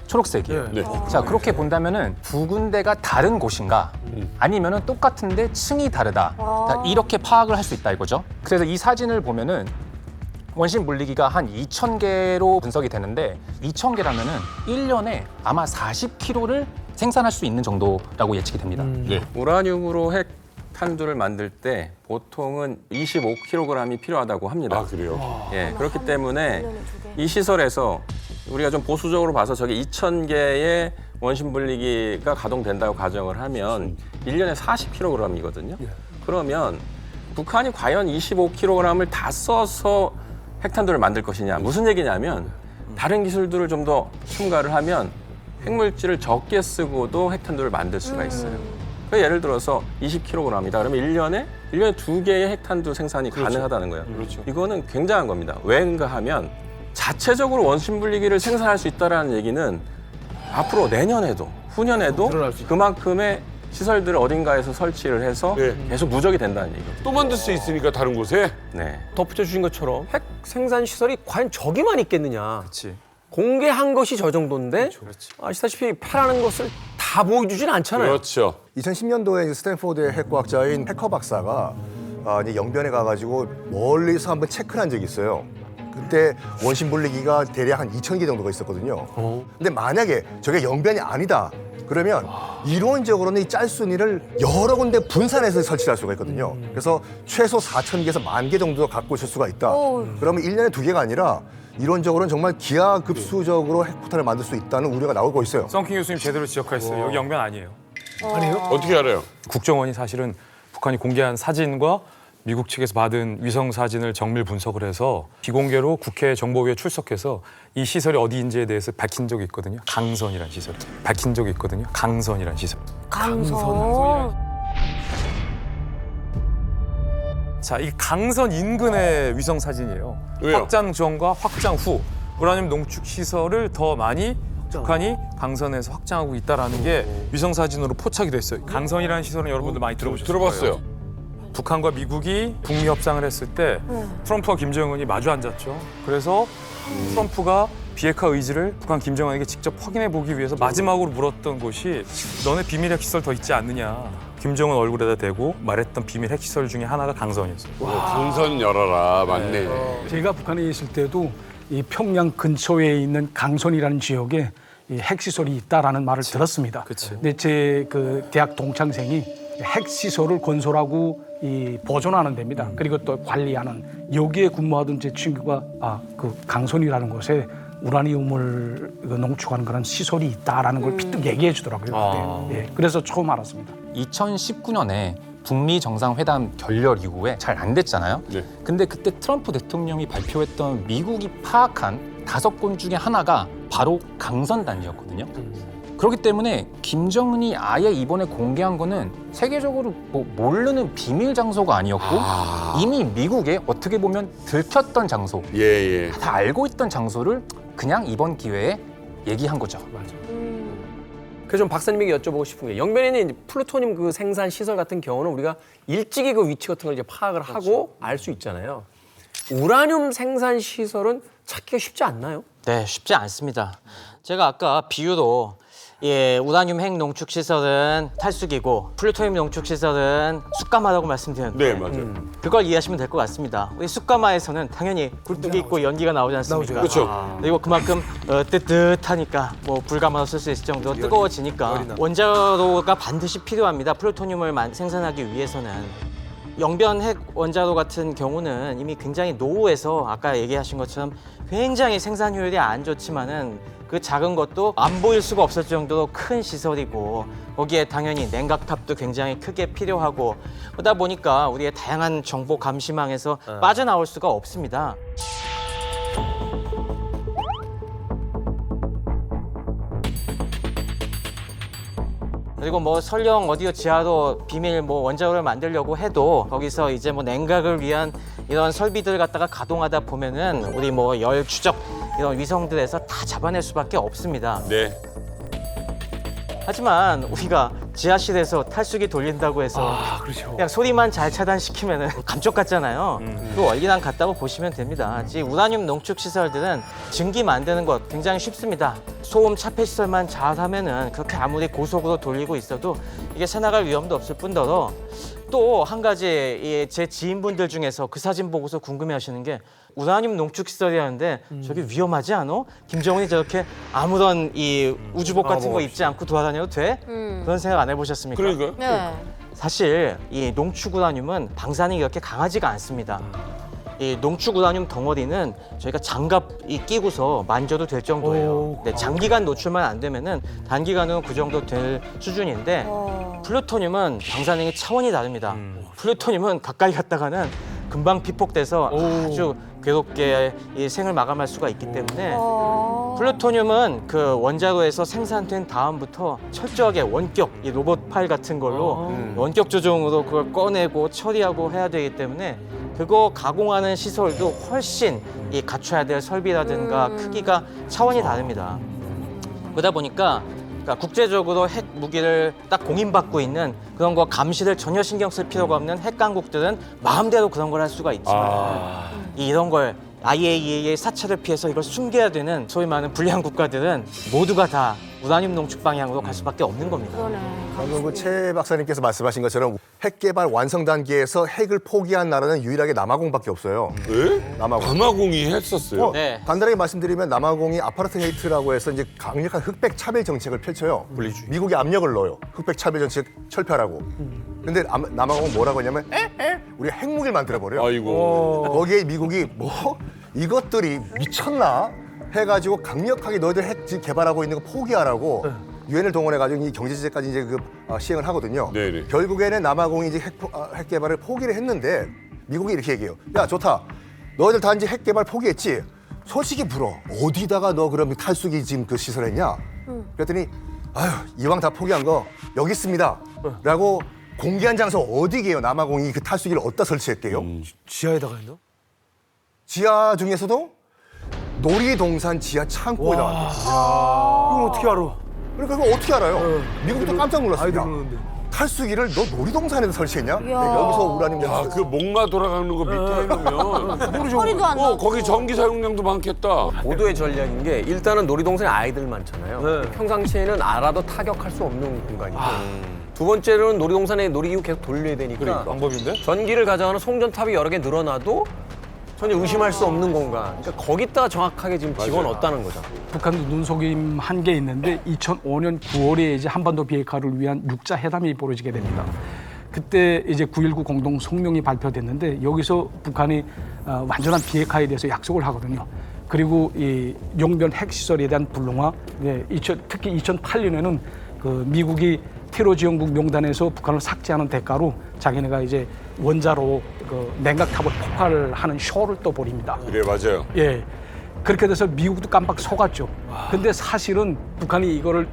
초록색이에요. 자, 그렇게 본다면은 두 군데가 다른 곳인가 아니면은 똑같은데 층이 다르다. 자, 이렇게 파악을 할 수 있다 이거죠. 그래서 이 사진을 보면은 원심 분리기가 한 2,000개로 분석이 되는데 2,000개라면은 1년에 아마 40kg를 생산할 수 있는 정도라고 예측이 됩니다. 우라늄으로 핵 탄두를 만들 때 보통은 25kg이 필요하다고 합니다. 아 그래요? 예, 그렇기 때문에 이 시설에서 우리가 좀 보수적으로 봐서 저게 2,000개의 원심 분리기가 가동된다고 가정을 하면 1년에 40kg이거든요. 그러면 북한이 과연 25kg을 다 써서 핵탄두를 만들 것이냐. 무슨 얘기냐면 다른 기술들을 좀 더 첨가를 하면 핵물질을 적게 쓰고도 핵탄두를 만들 수가 있어요. 그러니까 예를 들어서 20kg이다. 그러면 1년에 2개의 핵탄두 생산이 가능하다는 거예요. 이거는 굉장한 겁니다. 왜인가 하면 자체적으로 원심 분리기를 생산할 수 있다는 얘기는 앞으로 내년에도 후년에도 그만큼의 시설들을 어딘가에서 설치를 해서 계속 누적이 된다는 얘기죠. 또 만들 수 있으니까 다른 곳에. 네. 덧붙여 주신 것처럼 핵 생산 시설이 과연 저기만 있겠느냐. 공개한 것이 저 정도인데 아시다시피 파라는 것을 다 보여주진 않잖아요. 그렇죠. 2010년도에 스탠포드의 핵과학자인 해커 박사가 이제 영변에 가가지고 멀리서 한번 체크를 한 적이 있어요. 그때 원심 분리기가 대략 한 2,000개 정도가 있었거든요. 근데 만약에 저게 영변이 아니다. 그러면 이론적으로는 이 짤순이를 여러 군데 분산해서 설치할 수가 있거든요. 그래서 최소 4,000개에서 10,000개 정도 갖고 있을 수가 있다. 그러면 1년에 2개가 아니라 이론적으로는 정말 기하급수적으로 핵폭탄을 만들 수 있다는 우려가 나오고 있어요. 썬킹 교수님 제대로 지적하셨어요. 여기 영변 아니에요. 아니에요? 어떻게 알아요? 국정원이 사실은 북한이 공개한 사진과 미국 측에서 받은 위성 사진을 정밀 분석을 해서 비공개로 국회 정보위에 출석해서 이 시설이 어디인지에 대해서 밝힌 적이 있거든요. 강선이라는 시설. 밝힌 적이 있거든요. 강선이라는 시설. 강선. 자, 이 강선 인근의 위성 사진이에요. 왜요? 확장 전과 확장 후 우라늄 농축 시설을 더 많이 북한이 강선에서 확장하고 있다라는 게 위성 사진으로 포착이 됐어요. 강선이라는 시설은 여러분들 많이 들어보셨을 들어봤어요. 거예요. 북한과 미국이 북미 협상을 했을 때 트럼프와 김정은이 마주 앉았죠. 그래서 트럼프가 비핵화 의지를 북한 김정은에게 직접 확인해 보기 위해서 마지막으로 물었던 곳이 너네 비밀 핵시설 더 있지 않느냐. 김정은 얼굴에다 대고 말했던 비밀 핵시설 중에 하나가 강선이었어요. 강선 열어라. 맞네. 제가 북한에 있을 때도 이 평양 근처에 있는 강선이라는 지역에 이 핵시설이 있다라는 말을 들었습니다. 근데 제 그 대학 동창생이 핵시설을 건설하고 이 보존하는 데입니다. 그리고 또 관리하는 여기에 근무하던 제 친구가 그 강선이라는 곳에 우라늄을 농축하는 그런 시설이 있다라는 걸 피뜩 얘기해 주더라고요. 그때. 예, 그래서 처음 알았습니다. 2019년에 북미 정상회담 결렬 이후에 잘 안 됐잖아요. 근데 그때 트럼프 대통령이 발표했던 미국이 파악한 5곳 중에 하나가 바로 강선단지였거든요. 그렇기 때문에 김정은이 아예 이번에 공개한 거는 세계적으로 뭐 모르는 비밀 장소가 아니었고 이미 미국에 어떻게 보면 들켰던 장소, 다 알고 있던 장소를 그냥 이번 기회에 얘기한 거죠. 그래서 좀 박사님에게 여쭤보고 싶은 게 영변에는 이제 플루토늄 그 생산 시설 같은 경우는 우리가 일찍이 그 위치 같은 걸 이제 파악을 하고 알 수 있잖아요. 우라늄 생산 시설은 찾기가 쉽지 않나요? 네, 쉽지 않습니다. 제가 아까 비유로 우라늄 핵 농축 시설은 탈수기고 플루토늄 농축 시설은 숯가마라고 말씀드렸는데 네, 맞아요. 그걸 이해하시면 될 것 같습니다. 우리 숯가마에서는 당연히 굴뚝이 있고 연기가 나오지 않습니까? 그렇죠. 그리고 그만큼 뜨뜻하니까 뭐 불가마로 쓸 수 있을 정도로 뜨거워지니까 원자로가 반드시 필요합니다. 플루토늄을 생산하기 위해서는. 영변 핵 원자로 같은 경우는 이미 굉장히 노후해서 아까 얘기하신 것처럼 굉장히 생산 효율이 안 좋지만은 그 작은 것도 안 보일 수가 없을 정도로 큰 시설이고 거기에 당연히 냉각탑도 굉장히 크게 필요하고 그러다 보니까 우리의 다양한 정보 감시망에서 빠져나올 수가 없습니다. 그리고 뭐 설령 어디로 지하로 비밀 뭐 원자로를 만들려고 해도 거기서 이제 뭐 냉각을 위한 이런 설비들을 갖다가 가동하다 보면은 우리 뭐 열 추적 이런 위성들에서 다 잡아낼 수밖에 없습니다. 네. 하지만 우리가 지하실에서 탈수기 돌린다고 해서 그냥 소리만 잘 차단시키면은 감쪽 같잖아요. 그 원리랑 같다고 보시면 됩니다. 이 우라늄 농축 시설들은 증기 만드는 것 굉장히 쉽습니다. 소음 차폐 시설만 잘하면은 그렇게 아무리 고속으로 돌리고 있어도 이게 새나갈 위험도 없을 뿐더러 또 한 가지 제 지인분들 중에서 그 사진 보고서 궁금해하시는 게 우라늄 농축 시설이라는데 저기 위험하지 않아? 김정은이 저렇게 아무런 이 우주복 같은 거 입지 않고 돌아다녀도 돼? 그런 생각 안 해보셨습니까? 그러니까요. 네. 사실 이 농축 우라늄은 방사능이 그렇게 강하지가 않습니다. 이 농축 우라늄 덩어리는 저희가 장갑이 끼고서 만져도 될 정도예요. 네, 장기간 노출만 안 되면은 단기간으로 그 정도 될 수준인데 플루토늄은 방사능이 차원이 다릅니다. 플루토늄은 가까이 갔다가는 금방 피폭돼서 아주 괴롭게 이 생을 마감할 수가 있기 때문에 플루토늄은 그 원자로에서 생산된 다음부터 철저하게 원격 이 로봇 팔 같은 걸로 원격 조종으로 그걸 꺼내고 처리하고 해야 되기 때문에 그거 가공하는 시설도 훨씬 이 갖춰야 될 설비라든가 크기가 차원이 다릅니다. 그러다 보니까 국제적으로 핵 무기를 딱 공인받고 있는 그런 거 감시를 전혀 신경 쓸 필요가 없는 핵 강국들은 마음대로 그런 걸 할 수가 있지만 이런 걸 IAEA의 사찰을 피해서 이걸 숨겨야 되는 소위 말하는 불리한 국가들은 모두가 다 우라늄 농축 방향으로 갈 수밖에 없는 겁니다. 방금 그 최 박사님께서 말씀하신 것처럼 핵 개발 완성 단계에서 핵을 포기한 나라는 유일하게 남아공밖에 없어요. 네? 남아공이 했었어요? 네. 간단하게 말씀드리면 남아공이 아파르트헤이트라고 해서 이제 강력한 흑백 차별 정책을 펼쳐요. 미국이 압력을 넣어요. 흑백 차별 정책 철폐하라고. 근데 남아공은 뭐라고 하냐면 우리가 핵무기를 만들어 버려요. 아이고. 거기에 미국이 뭐 이것들이 미쳤나 해가지고 강력하게 너희들 핵 개발하고 있는 거 포기하라고 유엔을 동원해가지고 이 경제 제재까지 이제 시행을 하거든요. 네네. 결국에는 남아공이 이제 핵 개발을 포기를 했는데 미국이 이렇게 얘기해요. 야 좋다. 너희들 다 이제 핵 개발 포기했지. 솔직히 물어. 어디다가 너 그럼 탈수기 지금 그 시설했냐? 그랬더니 아유 이왕 다 포기한 거 여기 있습니다. 라고 공개한 장소 어디게요? 남아공이 그 탈수기를 어디다 설치했게요? 지하에다가 했나? 지하 중에서도 놀이동산 지하 창고에다 그럼 어떻게 알아? 그러니까 이거 어떻게 알아요? 미국도 깜짝 놀랐습니다. 아이들 그러는데. 탈수기를 너 놀이동산에서 설치했냐? 네, 여기서 우라늄 야, 그 목마 돌아가는 거 밑에 해놓으면 허리도 안 나고. 거기 전기 사용량도 많겠다. 고도의 전략인 게 일단은 놀이동산에 아이들 많잖아요. 평상시에는 알아도 타격할 수 없는 공간이고 두 번째로는 놀이동산에 놀이기구 계속 돌려야 되니까 방법인데? 전기를 가져가는 송전탑이 여러 개 늘어나도 전혀 의심할 수 없는 공간. 그러니까 거기다가 정확하게 지금 집어넣었다는 거죠. 북한도 눈속임 한 게 있는데 2005년 9월에 이제 한반도 비핵화를 위한 6자 회담이 벌어지게 됩니다. 그때 이제 9.19 공동 성명이 발표됐는데 여기서 북한이 완전한 비핵화에 대해서 약속을 하거든요. 그리고 이 용변 핵시설에 대한 불능화, 특히 2008년에는 그 미국이 테러 지원국 명단에서 북한을 삭제하는 대가로 자기네가 이제 원자로 그 냉각탑을 폭발하는 쇼를 또 벌입니다. 그래 맞아요. 예. 그렇게 돼서 미국도 깜빡 속았죠. 근데 사실은 북한이 이거를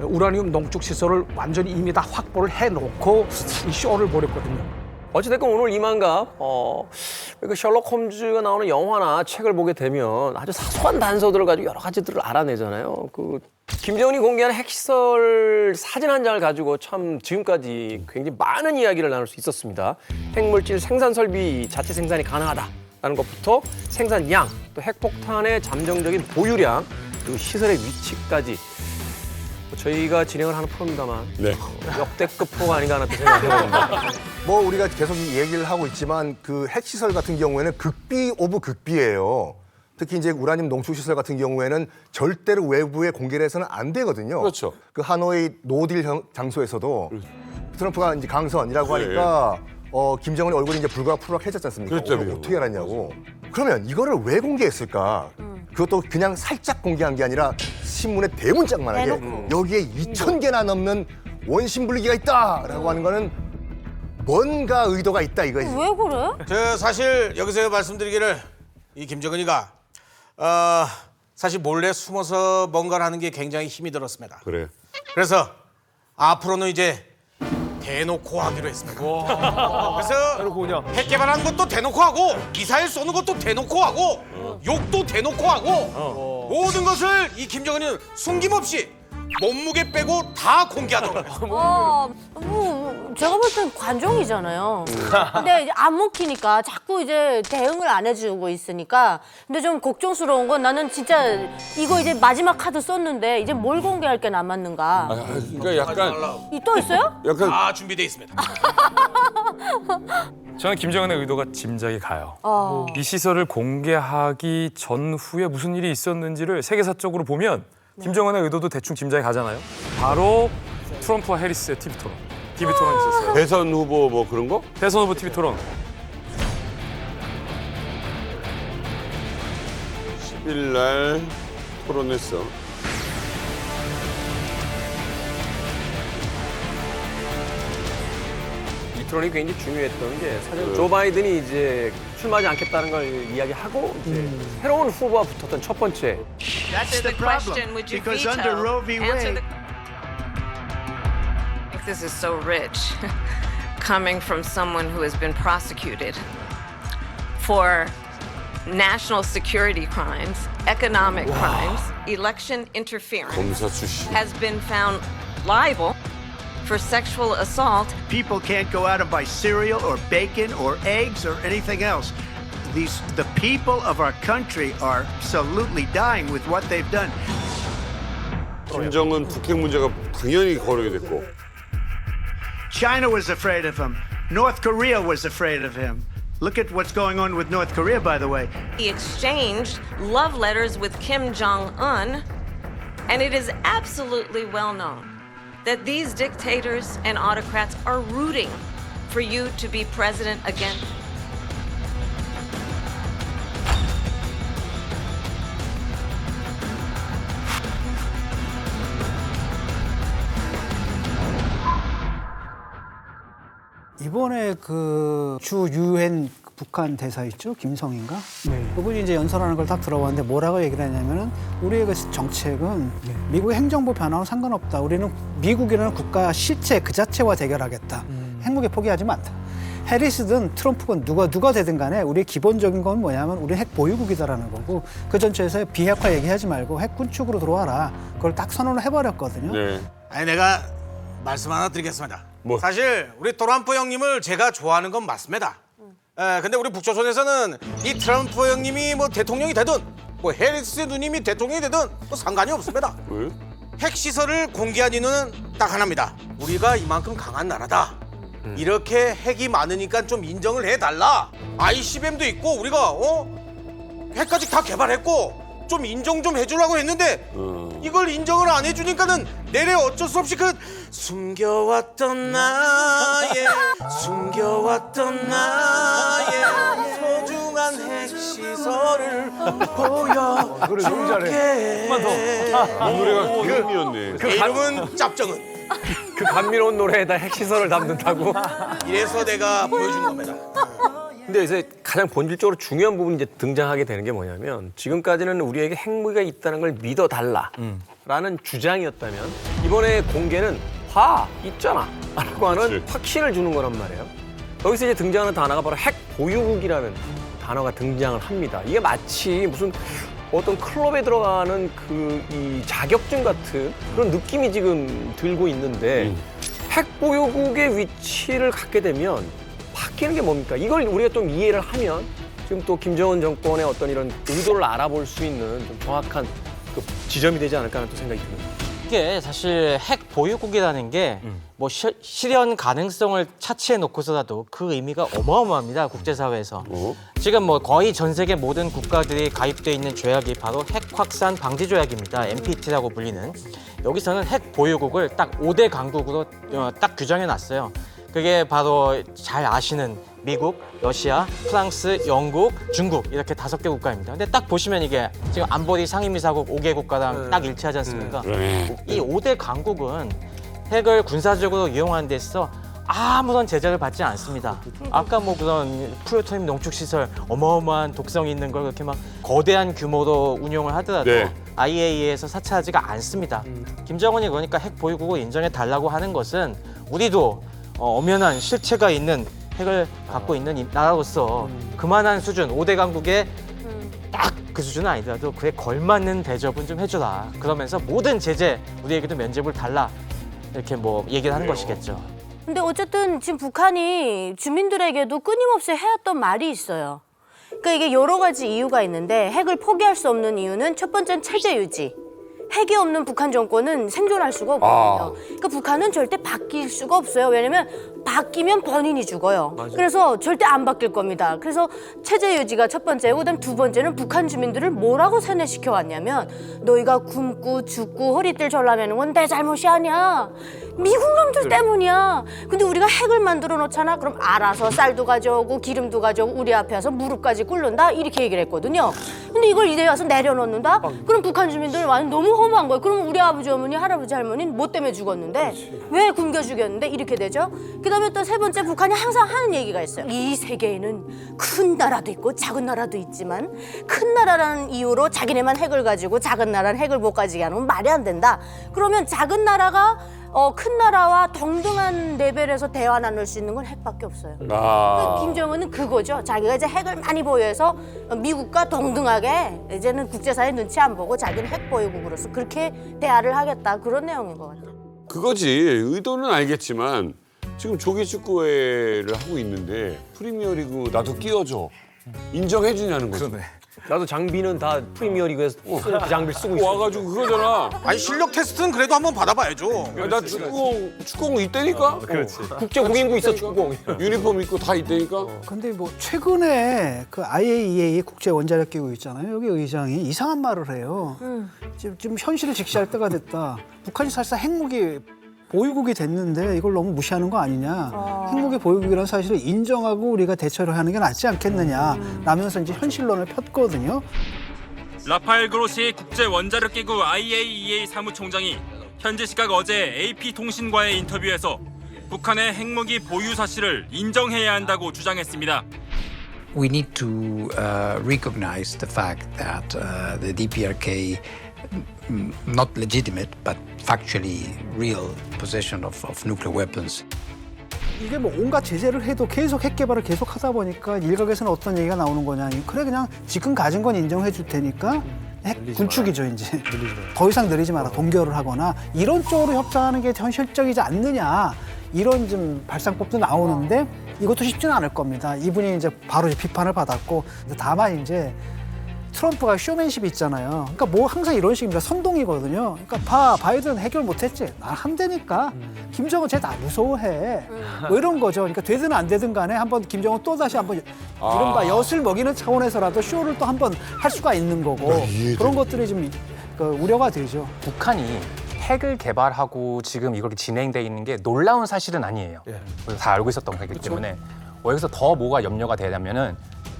우라늄 농축 시설을 완전히 이미 다 확보를 해놓고 이 쇼를 벌였거든요. 어찌됐건 오늘 이만갑 그 셜록 홈즈가 나오는 영화나 책을 보게 되면 아주 사소한 단서들을 가지고 여러 가지들을 알아내잖아요. 그 김정은이 공개한 핵시설 사진 한 장을 가지고 참 지금까지 굉장히 많은 이야기를 나눌 수 있었습니다. 핵물질 생산 설비 자체 생산이 가능하다. 있다는 것부터 생산량, 또 핵폭탄의 잠정적인 보유량, 그리고 시설의 위치까지 저희가 진행을 하는 프로입니다만 역대급 프로가 아닌가 하는 생각을 해봅니다. 뭐 우리가 계속 이 얘기를 하고 있지만 그 핵시설 같은 경우에는 극비 오브 극비예요. 특히 이제 우라늄 농축시설 같은 경우에는 절대로 외부에 공개를 해서는 안 되거든요. 그렇죠. 그 하노이 노딜 장소에서도 트럼프가 이제 강선이라고 하니까 김정은의 얼굴이 이제 불가푸락해졌지 않습니까? 그렇죠. 어떻게 알았냐고. 그러면 이거를 왜 공개했을까? 그것도 그냥 살짝 공개한 게 아니라 신문에 대문짝만하게 여기에 2,000개나 넘는 원심 분리기가 있다라고 하는 거는 뭔가 의도가 있다 이거지. 왜 그래? 저 사실 여기서 말씀드리기를 이 김정은이가 사실 몰래 숨어서 뭔가를 하는 게 굉장히 힘이 들었습니다. 그래. 그래서 앞으로는 이제 대놓고 하기로 했습니다. 그래서 핵 개발하는 것도 대놓고 하고 미사일 쏘는 것도 대놓고 하고 욕도 대놓고 하고 모든 것을 이 김정은이는 숨김없이 몸무게 빼고 다 공개하도록 했습니다. 제가 볼 땐 관종이잖아요. 근데 이제 안 먹히니까 자꾸 이제 대응을 안 해주고 있으니까. 근데 좀 걱정스러운 건 나는 진짜 이거 이제 마지막 카드 썼는데 이제 뭘 공개할 게 남았는가. 그러니까 약간 또 있어요? 약간 다 준비돼 있습니다. 저는 김정은의 의도가 짐작이 가요. 이 시설을 공개하기 전후에 무슨 일이 있었는지를 세계사적으로 보면 김정은의 의도도 대충 짐작이 가잖아요. 바로 트럼프와 해리스의 TV 토론이 있었어요. 대선 후보 뭐 그런 거? 대선 후보 TV 토론. 10일 날 토론했어. 이 토론이 굉장히 중요했던 게 사실 조 바이든이 이제 출마하지 않겠다는 걸 이야기하고 이제 새로운 후보와 붙었던 첫 번째. That's the problem. Because under Roe v. Wade. This is so rich, coming from someone who has been prosecuted for national security crimes, economic crimes, election interference, 검사 출신. has been found liable for sexual assault. People can't go out and buy cereal or bacon or eggs or anything else. The people of our country are absolutely dying with what they've done. 김정은 북핵 문제가 당연히 거론이 됐고. China was afraid of him. North Korea was afraid of him. Look at what's going on with North Korea, by the way. He exchanged love letters with Kim Jong-un, and it is absolutely well known that these dictators and autocrats are rooting for you to be president again. 이번에 그 주 유엔 북한 대사 있죠? 김성인가? 그분이 이제 연설하는 걸 딱 들어봤는데 뭐라고 얘기를 하냐면은 우리의 그 정책은 미국의 행정부 변화와 상관없다. 우리는 미국이라는 국가 실체 그 자체와 대결하겠다. 핵무기 포기하지 않다. 해리스든 트럼프든 누가 되든 간에 우리의 기본적인 건 뭐냐면 우리 핵 보유국이다라는 거고 그 전체에서 비핵화 얘기하지 말고 핵 군축으로 들어와라. 그걸 딱 선언을 해버렸거든요. 아니 내가 말씀 하나 드리겠습니다. 사실 우리 트럼프 형님을 제가 좋아하는 건 맞습니다. 근데 우리 북조선에서는 이 트럼프 형님이 뭐 대통령이 되든 뭐 해리스 누님이 대통령이 되든 뭐 상관이 없습니다. 핵 시설을 공개한 이유는 딱 하나입니다. 우리가 이만큼 강한 나라다. 이렇게 핵이 많으니까 좀 인정을 해달라. ICBM도 있고 우리가 핵까지 다 개발했고 좀 인정 좀 해주려고 했는데 이걸 인정을 안 해주니까는 내래 어쩔 수 없이 그 숨겨왔던 나의 소중한 핵시설을 보여줄게. 이 노래가 그림이었네. 그 이름은 짭정은. 그 감미로운 노래에다 핵시설을 담는다고? 이래서 내가 보여준 겁니다. 근데 이제 가장 본질적으로 중요한 부분이 이제 등장하게 되는 게 뭐냐면 지금까지는 우리에게 핵무기가 있다는 걸 믿어달라라는 주장이었다면 이번에 공개는 있잖아 라고 하는 확신을 주는 거란 말이에요. 여기서 이제 등장하는 단어가 바로 핵 보유국이라는 단어가 등장을 합니다. 이게 마치 무슨 어떤 클럽에 들어가는 이 자격증 같은 그런 느낌이 지금 들고 있는데 핵 보유국의 위치를 갖게 되면 바뀌는 게 뭡니까? 이걸 우리가 좀 이해를 하면 지금 또 김정은 정권의 어떤 이런 의도를 알아볼 수 있는 좀 정확한 그 지점이 되지 않을까 하는 또 생각이 듭니다. 이게 사실 핵 보유국이라는 게 뭐 실현 가능성을 차치해 놓고서라도 그 의미가 어마어마합니다. 국제사회에서. 지금 뭐 거의 전 세계 모든 국가들이 가입돼 있는 조약이 바로 핵 확산 방지 조약입니다. NPT라고 불리는. 여기서는 핵 보유국을 딱 5대 강국으로 딱 규정해 놨어요. 그게 바로 잘 아시는 미국, 러시아, 프랑스, 영국, 중국 이렇게 5개 국가입니다. 근데 딱 보시면 이게 지금 안보리 상임이사국 5개 국가랑 딱 일치하지 않습니까? 이 5대 강국은 핵을 군사적으로 이용하는 데 있어 아무런 제재를 받지 않습니다. 아까 뭐 그런 플루토늄 농축 시설 어마어마한 독성이 있는 걸 그렇게 막 거대한 규모로 운용을 하더라도 IAEA에서 사찰하지가 않습니다. 김정은이 그러니까 핵 보유국을 인정해 달라고 하는 것은 우리도 엄연한 실체가 있는 핵을 갖고 있는 나라로서 그만한 수준, 5대 강국의 딱 그 수준은 아니더라도 그에 걸맞는 대접은 좀 해줘라. 그러면서 모든 제재 우리에게도 면제부를 달라. 이렇게 뭐 얘기를 하는 것이겠죠. 근데 어쨌든 지금 북한이 주민들에게도 끊임없이 해왔던 말이 있어요. 그러니까 이게 여러 가지 이유가 있는데 핵을 포기할 수 없는 이유는 첫 번째는 체제 유지. 핵이 없는 북한 정권은 생존할 수가 없거든요. 그러니까 북한은 절대 바뀔 수가 없어요. 왜냐면 바뀌면 본인이 죽어요. 그래서 절대 안 바뀔 겁니다. 그래서 체제 유지가 첫 번째고 그다음 두 번째는 북한 주민들을 뭐라고 세뇌시켜 왔냐면 너희가 굶고 죽고 허리띠를 절라매는 건 내 잘못이 아니야. 미국 놈들 때문이야. 근데 우리가 핵을 만들어 놓잖아. 그럼 알아서 쌀도 가져오고 기름도 가져오고 우리 앞에 와서 무릎까지 꿇는다. 이렇게 얘기를 했거든요. 근데 이걸 이제 와서 내려놓는다? 그럼 북한 주민들 완전 너무 허무한 거예요. 그럼 우리 아버지 어머니 할아버지 할머니는 뭐 때문에 죽었는데 왜 굶겨 죽였는데 이렇게 되죠. 그다음에 또 세 번째 북한이 항상 하는 얘기가 있어요. 이 세계에는 큰 나라도 있고 작은 나라도 있지만 큰 나라라는 이유로 자기네만 핵을 가지고 작은 나라는 핵을 못 가지게 하는 건 말이 안 된다. 그러면 작은 나라가 큰 나라와 동등한 레벨에서 대화 나눌 수 있는 건 핵밖에 없어요. 그러니까 김정은은 그거죠. 자기가 이제 핵을 많이 보유해서 미국과 동등하게 이제는 국제사회 눈치 안 보고 자기는 핵 보유국으로서 그렇게 대화를 하겠다. 그런 내용인 것 같아요. 그거지. 의도는 알겠지만 지금 조기 축구회를 하고 있는데 프리미어리그 나도 끼워줘. 인정해주냐는 거죠. 나도 장비는 다 프리미어리그에서 그 장비를 쓰고 있어. 와가지고 그거잖아. 아니 실력 테스트는 그래도 한번 받아봐야죠. 야, 나 축구공 있다니까? 그렇지. 국제공인구 있어 축구공. 유니폼 입고 다 있다니까? 근데 뭐 최근에 그 IAEA 국제 원자력 기구 있잖아요. 여기 의장이 이상한 말을 해요. 지금 현실을 직시할 때가 됐다. 북한이 사실상 핵무기 보유국이 됐는데 이걸 너무 무시하는 거 아니냐. 핵무기 보유국이라는 사실을 인정하고 우리가 대처를 하는 게 낫지 않겠느냐 라면서 이제 현실론을 폈거든요. 라파엘 그로시 국제 원자력 기구 IAEA 사무총장이 현지 시각 어제 AP통신과의 인터뷰에서 북한의 핵무기 보유 사실을 인정해야 한다고 주장했습니다. We need to recognize the fact that the DPRK not legitimate but factually real possession of nuclear weapons. 이게 뭐 온갖 제재를 해도 계속 핵 개발을 계속 하다 보니까 일각에서는 어떤 얘기가 나오는 거냐. 그래 그냥 지금 가진 건 인정해 줄 테니까 핵 군축이죠 이제. 더 이상 늘리지 마라. 동결을 하거나 이런 쪽으로 협상하는 게 현실적이지 않느냐. 이런 좀 발상법도 나오는데 이것도 쉽지는 않을 겁니다. 이분이 이제 바로 비판을 받았고 다만 이제 트럼프가 쇼맨십이 있잖아요. 그러니까 뭐 항상 이런 식입니다. 선동이거든요. 그러니까 바이든 해결 못했지. 난 한대니까. 김정은 쟤 나 무서워해. 뭐 이런 거죠. 그러니까 되든 안 되든 간에 한번 김정은 또 다시 한번 이른바 엿을 먹이는 차원에서라도 쇼를 또 한번 할 수가 있는 거고 그런 것들이 좀 우려가 되죠. 북한이 핵을 개발하고 지금 이렇게 진행돼 있는 게 놀라운 사실은 아니에요. 다 알고 있었던 거기 때문에 여기서 더 뭐가 염려가 되냐면은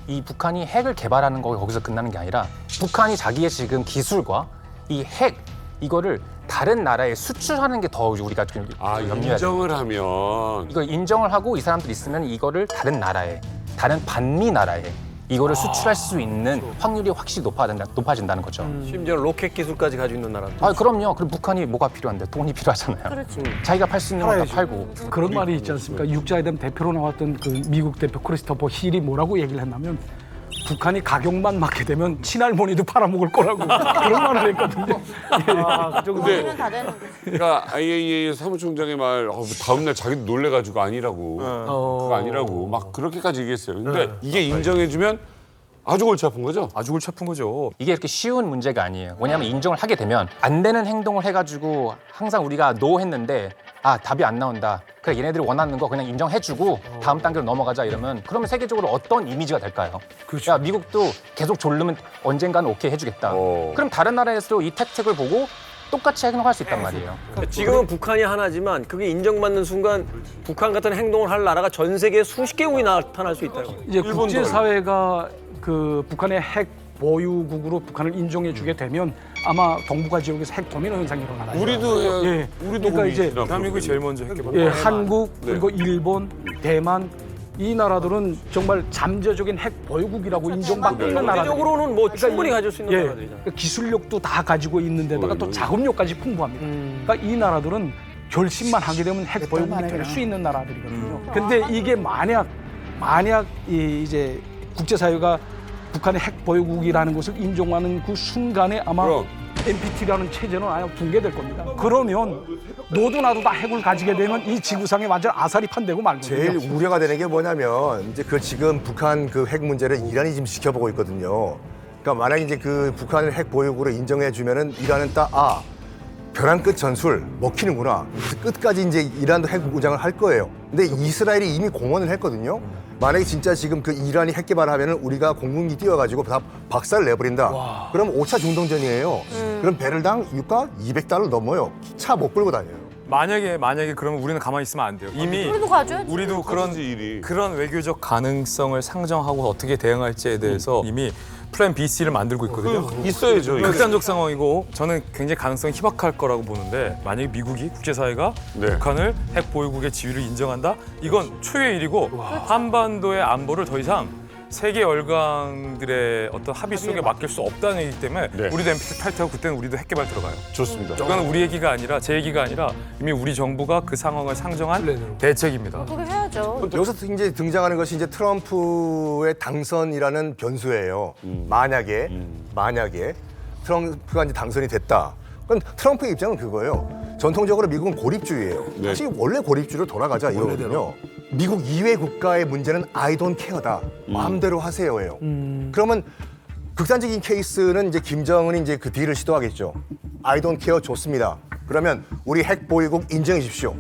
이 북한이 핵을 개발하는 거 거기서 끝나는 게 아니라 북한이 자기의 지금 기술과 이 핵 이거를 다른 나라에 수출하는 게 더 우리가 좀 염려해야 인정을 하면 이걸 인정을 하고 이 사람들이 있으면 이거를 다른 나라에 다른 반미 나라에 이거를 수출할 수 있는 확률이 확실히 높아진다는 거죠. 심지어 로켓 기술까지 가지고 있는 나라도. 그럼요. 그럼 북한이 뭐가 필요한데? 돈이 필요하잖아요. 그렇지. 자기가 팔 수 있는 건 다 팔고. 그런 말이 있지 않습니까? 육자회담 대표로 나왔던 그 미국 대표 크리스토퍼 힐이 뭐라고 얘기를 했냐면 북한이 가격만 맞게 되면 친할머니도 팔아먹을 거라고 그런 말을 했거든요. 근데 그러니까 IAEA 사무총장의 말 다음날 자기도 놀래가지고 아니라고 그거 아니라고 막 그렇게까지 얘기했어요. 근데 이게 인정해주면 아주 골치 아픈 거죠? 아주 골치 아픈 거죠. 이게 이렇게 쉬운 문제가 아니에요. 왜냐하면 인정을 하게 되면 안 되는 행동을 해가지고 항상 우리가 노 했는데 아 답이 안 나온다. 그래 얘네들이 원하는 거 그냥 인정해주고 다음 단계로 넘어가자 이러면 그러면 세계적으로 어떤 이미지가 될까요? 그렇죠. 야 미국도 계속 졸르면 언젠가는 오케이 해주겠다. 그럼 다른 나라에서도 이 택틱을 보고 똑같이 행동할 수 있단 말이에요. 지금은 북한이 하나지만 그게 인정받는 순간 북한 같은 행동을 할 나라가 전 세계에 수십 개국이 나타날 수 있다고. 이제 국제사회가 그 북한의 핵 보유국으로 북한을 인정해주게 되면 아마 동북아 지역에서 핵 도미노 현상이 일어나요. 우리도 예. 우리도 그러니까 이제 대한민국이 제일 먼저 핵개발. 예, 한국 그리고 일본, 대만 이 나라들은 정말 잠재적인 핵 보유국이라고 인정받고 있는 나라들. 경제적으로는 뭐 충분히 가질 수 있는 나라들이잖아요. 그러니까 기술력도 다 가지고 있는데다가 또 자금력까지 풍부합니다. 그러니까 이 나라들은 결심만 하게 되면 핵 보유국이 될 수 있는 나라들이거든요. 근데 이게 만약 이제 국제사회가 북한의 핵 보유국이라는 것을 인정하는 그 순간에 아마 NPT라는 체제는 아예 붕괴될 겁니다. 그러면 너도 나도 다 핵을 가지게 되면 이 지구상에 완전 아사리 판되고 말거든요. 제일 우려가 되는 게 뭐냐면 이제 그 지금 북한 그 핵 문제를 이란이 지금 지켜보고 있거든요. 그러니까 만약 이제 그 북한을 핵 보유국으로 인정해 주면은 이란은 딱 벼랑 끝 전술 먹히는구나. 끝까지 이제 이란도 핵 무장을 할 거예요. 근데 이스라엘이 이미 공언을 했거든요. 만약에 진짜 지금 그 이란이 핵 개발하면은 우리가 공군기 띄워가지고 다 박살을 내버린다. 그럼 5차 중동전이에요. 그럼 배럴당 유가 200달러 넘어요. 차 못 끌고 다녀요. 만약에 그러면 우리는 가만히 있으면 안 돼요. 이미 우리도 가져야지. 우리도 그런 외교적 가능성을 상정하고 어떻게 대응할지에 대해서 이미 플랜 B, C를 만들고 있거든요. 있어야죠. 극단적 상황이고 저는 굉장히 가능성이 희박할 거라고 보는데 만약에 미국이 국제사회가 북한을 핵 보유국의 지위를 인정한다? 이건 초유의 일이고 한반도의 안보를 더 이상 세계 열강들의 어떤 합의 속에 맡길 수 없다는 얘기이기 때문에 우리도 NPT 탈퇴하고 그때는 우리도 핵 개발 들어가요. 좋습니다. 이건 우리 얘기가 아니라 제 얘기가 아니라 이미 우리 정부가 그 상황을 상정한 대책입니다. 그게 해야죠. 여기서 이제 등장하는 것이 이제 트럼프의 당선이라는 변수예요. 만약에 트럼프가 이제 당선이 됐다. 그럼 트럼프의 입장은 그거예요. 전통적으로 미국은 고립주의예요. 사실 원래 고립주의로 돌아가자 이거거든요. 미국 이외 국가의 문제는 I don't care다. 마음대로 하세요예요. 그러면 극단적인 케이스는 이제 김정은이 이제 그 딜을 시도하겠죠. I don't care 좋습니다. 그러면 우리 핵 보유국 인정해 주십시오.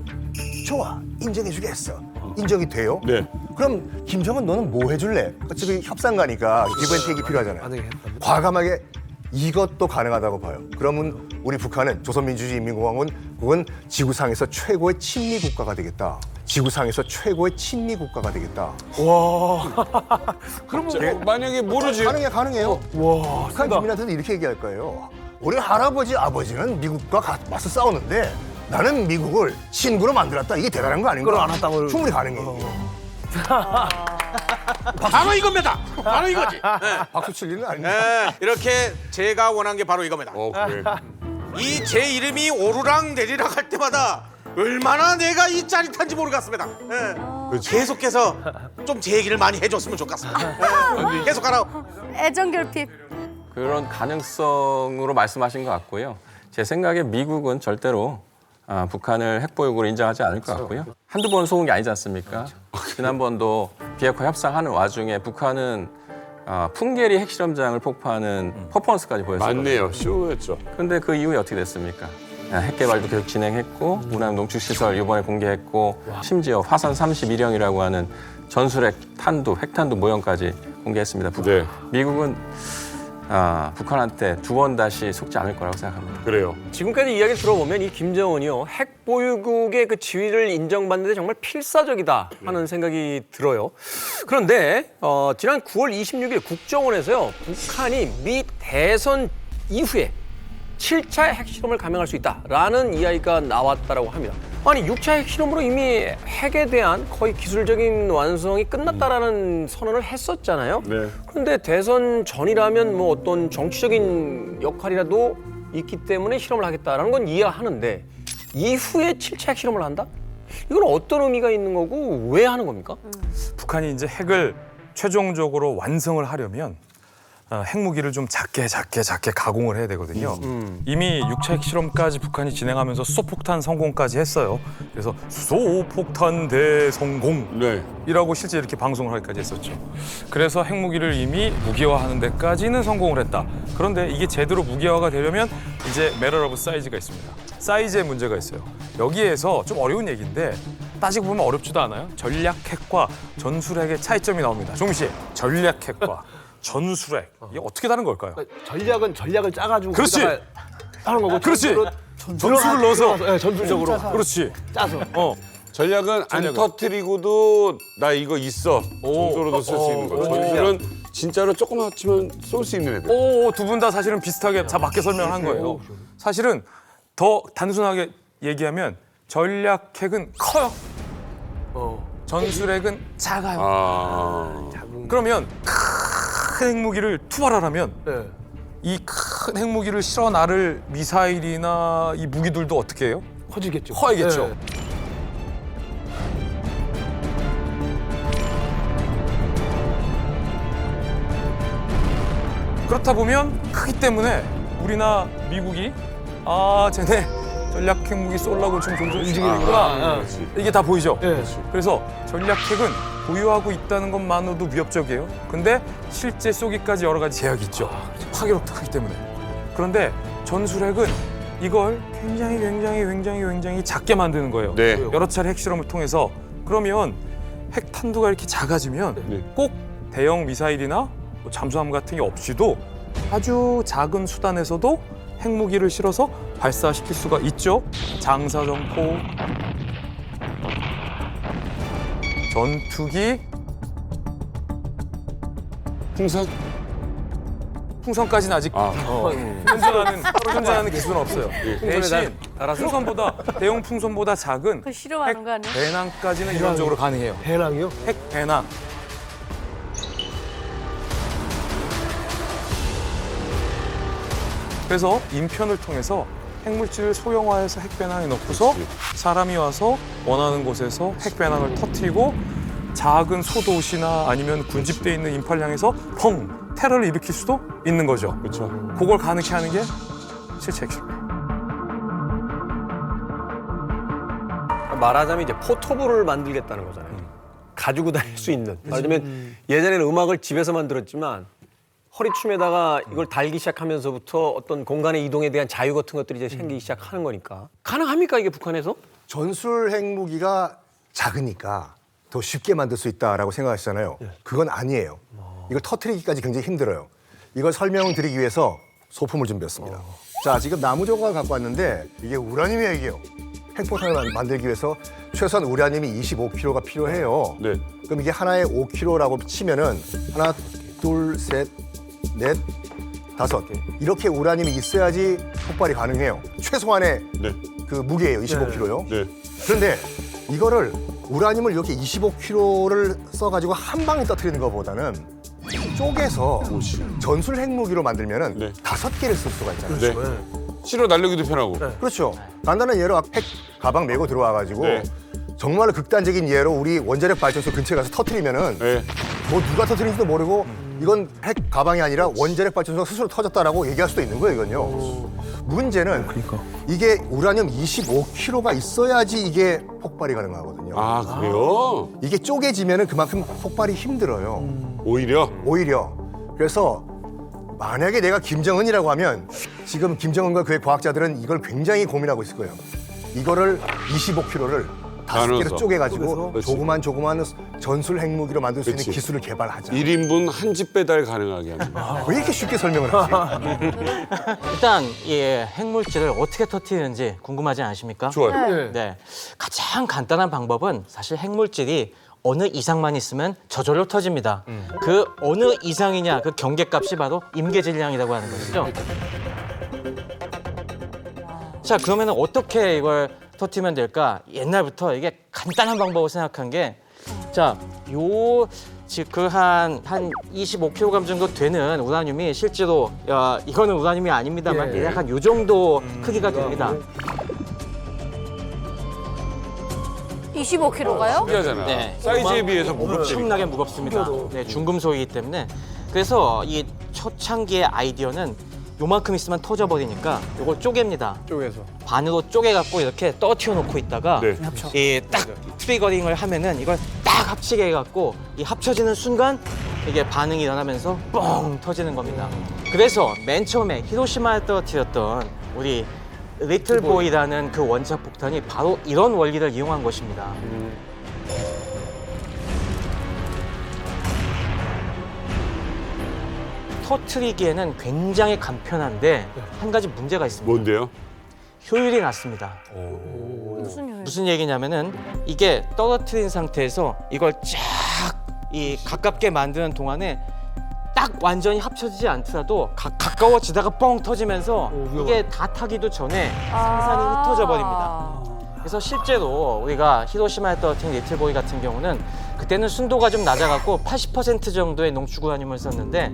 좋아, 인정해 주겠어. 인정이 돼요? 네. 그럼 김정은 너는 뭐 해줄래? 어차피 협상가니까 기브앤테이크 필요하잖아요. 과감하게 이것도 가능하다고 봐요. 그러면 우리 북한은 조선민주주의인민공화국은 그건 지구상에서 최고의 친미 국가가 되겠다. 지구상에서 최고의 친미 국가가 되겠다. 와. 그럼 만약에 모르지. 가능해요. 와. 북한 주민한테도 이렇게 얘기할 거예요. 우리 할아버지, 아버지는 미국과 맞서 싸우는데 나는 미국을 친구로 만들었다. 이게 대단한 거 아닌가? 끌어안았다고. 충분히 가능해요. 바로 이겁니다. 바로 이거지. 박수 칠 일은 아닙니다. 네, 이렇게 제가 원한 게 바로 이겁니다. 그래. 이 제 이름이 오르락 내리락 할 때마다 얼마나 내가 이 짜릿한지 모르겠습니다. 네. 계속해서 좀 제 얘기를 많이 해줬으면 좋겠습니다. 네. 계속 가라. 애정 결핍. 그런 가능성으로 말씀하신 것 같고요. 제 생각에 미국은 절대로 북한을 핵보유국으로 인정하지 않을 것 같고요. 한두 번 속은 게 아니지 않습니까? 지난번도 비핵화 협상하는 와중에 북한은 풍계리 핵실험장을 폭파하는 퍼포먼스까지 보였어요. 맞네요. 쇼였죠. 그런데 그 이후에 어떻게 됐습니까? 핵 개발도 계속 진행했고 우라늄 농축시설 이번에 공개했고 심지어 화산 31형이라고 하는 전술핵 탄두, 핵탄두 모형까지 공개했습니다. 미국은 북한한테 두 번 다시 속지 않을 거라고 생각합니다. 그래요. 지금까지 이야기를 들어보면 이 김정은이요 핵 보유국의 그 지위를 인정받는데 정말 필사적이다 하는 생각이 들어요. 그런데 지난 9월 26일 국정원에서요 북한이 미 대선 이후에 7차 핵실험을 감행할 수 있다라는 이야기가 나왔다라고 합니다. 아니 6차 핵실험으로 이미 핵에 대한 거의 기술적인 완성이 끝났다라는 선언을 했었잖아요. 그런데 대선 전이라면 뭐 어떤 정치적인 역할이라도 있기 때문에 실험을 하겠다라는 건 이해하는데 이후에 7차 핵실험을 한다? 이건 어떤 의미가 있는 거고 왜 하는 겁니까? 북한이 이제 핵을 최종적으로 완성을 하려면 핵무기를 좀 작게 가공을 해야 되거든요. 이미 6차 핵실험까지 북한이 진행하면서 수소폭탄 성공까지 했어요. 그래서 수소폭탄 대성공이라고 실제 이렇게 방송을 하기까지 했었죠. 그래서 핵무기를 이미 무기화하는 데까지는 성공을 했다. 그런데 이게 제대로 무기화가 되려면 이제 매럴 오브 사이즈가 있습니다. 사이즈에 문제가 있어요. 여기에서 좀 어려운 얘기인데 따지고 보면 어렵지도 않아요. 전략핵과 전술핵의 차이점이 나옵니다. 종민 씨, 전략핵과 전술핵 이게 어떻게 다른 걸까요? 전략은 전략을 짜가지고 그렇지. 거기다가 하는 거고 그렇지. 전술을 넣어서 네, 전술적으로 그렇지. 짜서 전략은 안 터뜨리고도 나 이거 있어 정도로도 쓸 수 있는 거죠. 전술은 진짜로 조그맣지만 쏠 수 있는 애들. 두 분 다 사실은 비슷하게 다 맞게 설명한 거예요. 사실은 더 단순하게 얘기하면 전략핵은 커요. 전술핵은 작아요. 그러면 큰 핵무기를 투발하려면 이 큰 핵무기를 실어 나를 미사일이나 이 무기들도 어떻게 해요? 커지겠죠. 커야겠죠. 네. 그렇다 보면 크기 때문에 우리나 미국이 쟤네 전략 핵무기 쏠라고 지금 점점 움직이는구나. 이게 다 보이죠? 그래서 전략핵은 보유하고 있다는 것만으로도 위협적이에요. 근데 실제 쏘기까지 여러 가지 제약이 있죠. 파괴력도 크기 때문에. 그런데 전술핵은 이걸 굉장히 작게 만드는 거예요. 네. 여러 차례 핵실험을 통해서. 그러면 핵 탄두가 이렇게 작아지면 꼭 대형 미사일이나 뭐 잠수함 같은 게 없이도 아주 작은 수단에서도 핵무기를 실어서 발사시킬 수가 있죠. 장사정포, 전투기, 풍선까지는 아직 현존하는 기술은 없어요. 대신 대형 풍선보다 작은 그거 싫어하는 거 아니야? 배낭까지는 이론적으로 가능해요. 배낭이요? 핵 배낭. 그래서 인편을 통해서 핵물질을 소형화해서 핵배낭에 넣고서 사람이 와서 원하는 곳에서 핵배낭을 터뜨리고 작은 소도시나 아니면 군집돼 있는 인팔량에서 펑 테러를 일으킬 수도 있는 거죠. 그렇죠. 그걸 가능케 하는 게 실체 핵실험. 말하자면 이제 포토부를 만들겠다는 거잖아요. 가지고 다닐 수 있는. 말하자면 예전에는 음악을 집에서 만들었지만 허리춤에다가 이걸 달기 시작하면서부터 어떤 공간의 이동에 대한 자유 같은 것들이 이제 생기기 시작하는 거니까. 가능합니까 이게 북한에서? 전술 핵무기가 작으니까 더 쉽게 만들 수 있다라고 생각하시잖아요. 그건 아니에요. 이걸 터뜨리기까지 굉장히 힘들어요. 이걸 설명을 드리기 위해서 소품을 준비했습니다. 자, 지금 나무 조각을 갖고 왔는데 이게 우라늄이에요, 이게요. 핵폭탄을 만들기 위해서 최소한 우라늄이 25kg가 필요해요. 네. 그럼 이게 하나에 5kg라고 치면은 하나, 둘, 셋, 넷, 다섯. 이렇게 우라늄이 있어야지 폭발이 가능해요. 최소한의 그 무게예요, 25kg요. 그런데 이거를 우라늄을 이렇게 25kg를 써가지고 한 방에 터뜨리는 것보다는 쪼개서 전술 핵무기로 만들면은 5개를 쓸 수가 있잖아요. 실어 날리기도 편하고. 그렇죠. 간단한 예로 핵 가방 메고 들어와가지고 정말 극단적인 예로 우리 원자력 발전소 근처에 가서 터뜨리면은 뭐 누가 터뜨린지도 모르고 이건 핵 가방이 아니라 원자력 발전소가 스스로 터졌다라고 얘기할 수도 있는 거예요, 이건요. 문제는 이게 우라늄 25kg가 있어야지 이게 폭발이 가능하거든요. 아, 그래요? 이게 쪼개지면은 그만큼 폭발이 힘들어요. 오히려? 그래서 만약에 내가 김정은이라고 하면 지금 김정은과 그의 과학자들은 이걸 굉장히 고민하고 있을 거예요. 이거를 25kg를 5개로 쪼개가지고 조그만 전술 핵무기로 만들 수 있는 기술을 개발하자. 1인분 한 집 배달 가능하게 하는. 왜 이렇게 쉽게 설명을 하지? 일단 이 핵물질을 어떻게 터뜨리는지 궁금하지 않으십니까? 좋아요. 네. 가장 간단한 방법은 사실 핵물질이 어느 이상만 있으면 저절로 터집니다. 그 어느 이상이냐 그 경계값이 바로 임계질량이라고 하는 것이죠. 자, 그러면 어떻게 이걸 터뜨리면 될까? 옛날부터 이게 간단한 방법을 생각한 게, 자, 그 한 25kg 정도 되는 우라늄이 실제로 이거는 우라늄이 아닙니다만 대략 한 요 정도 크기가 됩니다. 25kg가요? 신기하잖아. 사이즈에 비해서 무겁지. 엄청나게 무겁습니다. 네, 중금속이기 때문에. 그래서 이 초창기의 아이디어는 요만큼 있으면 터져버리니까 이걸 쪼갭니다. 쪼개서. 반으로 쪼개갖고 이렇게 떨어뜨려 놓고 있다가 이 딱 트리거링을 하면은 이걸 딱 합치게 해갖고 이 합쳐지는 순간 이게 반응이 일어나면서 뻥 터지는 겁니다. 그래서 맨 처음에 히로시마에 떨어뜨렸던 우리 리틀보이라는 그 원자 폭탄이 바로 이런 원리를 이용한 것입니다. 터트리기에는 굉장히 간편한데 한 가지 문제가 있습니다. 뭔데요? 효율이 낮습니다. 무슨 얘기냐면은 이게 떨어뜨린 상태에서 이걸 쫙 이 가깝게 만드는 동안에 딱 완전히 합쳐지지 않더라도 가까워지다가 뻥 터지면서 이게 다 타기도 전에 생산이 흩어져 버립니다. 그래서 실제로 우리가 히로시마에 떨어뜨린 리틀보이 같은 경우는 그때는 순도가 좀 낮아갖고 80% 정도의 농축 우라늄을 썼는데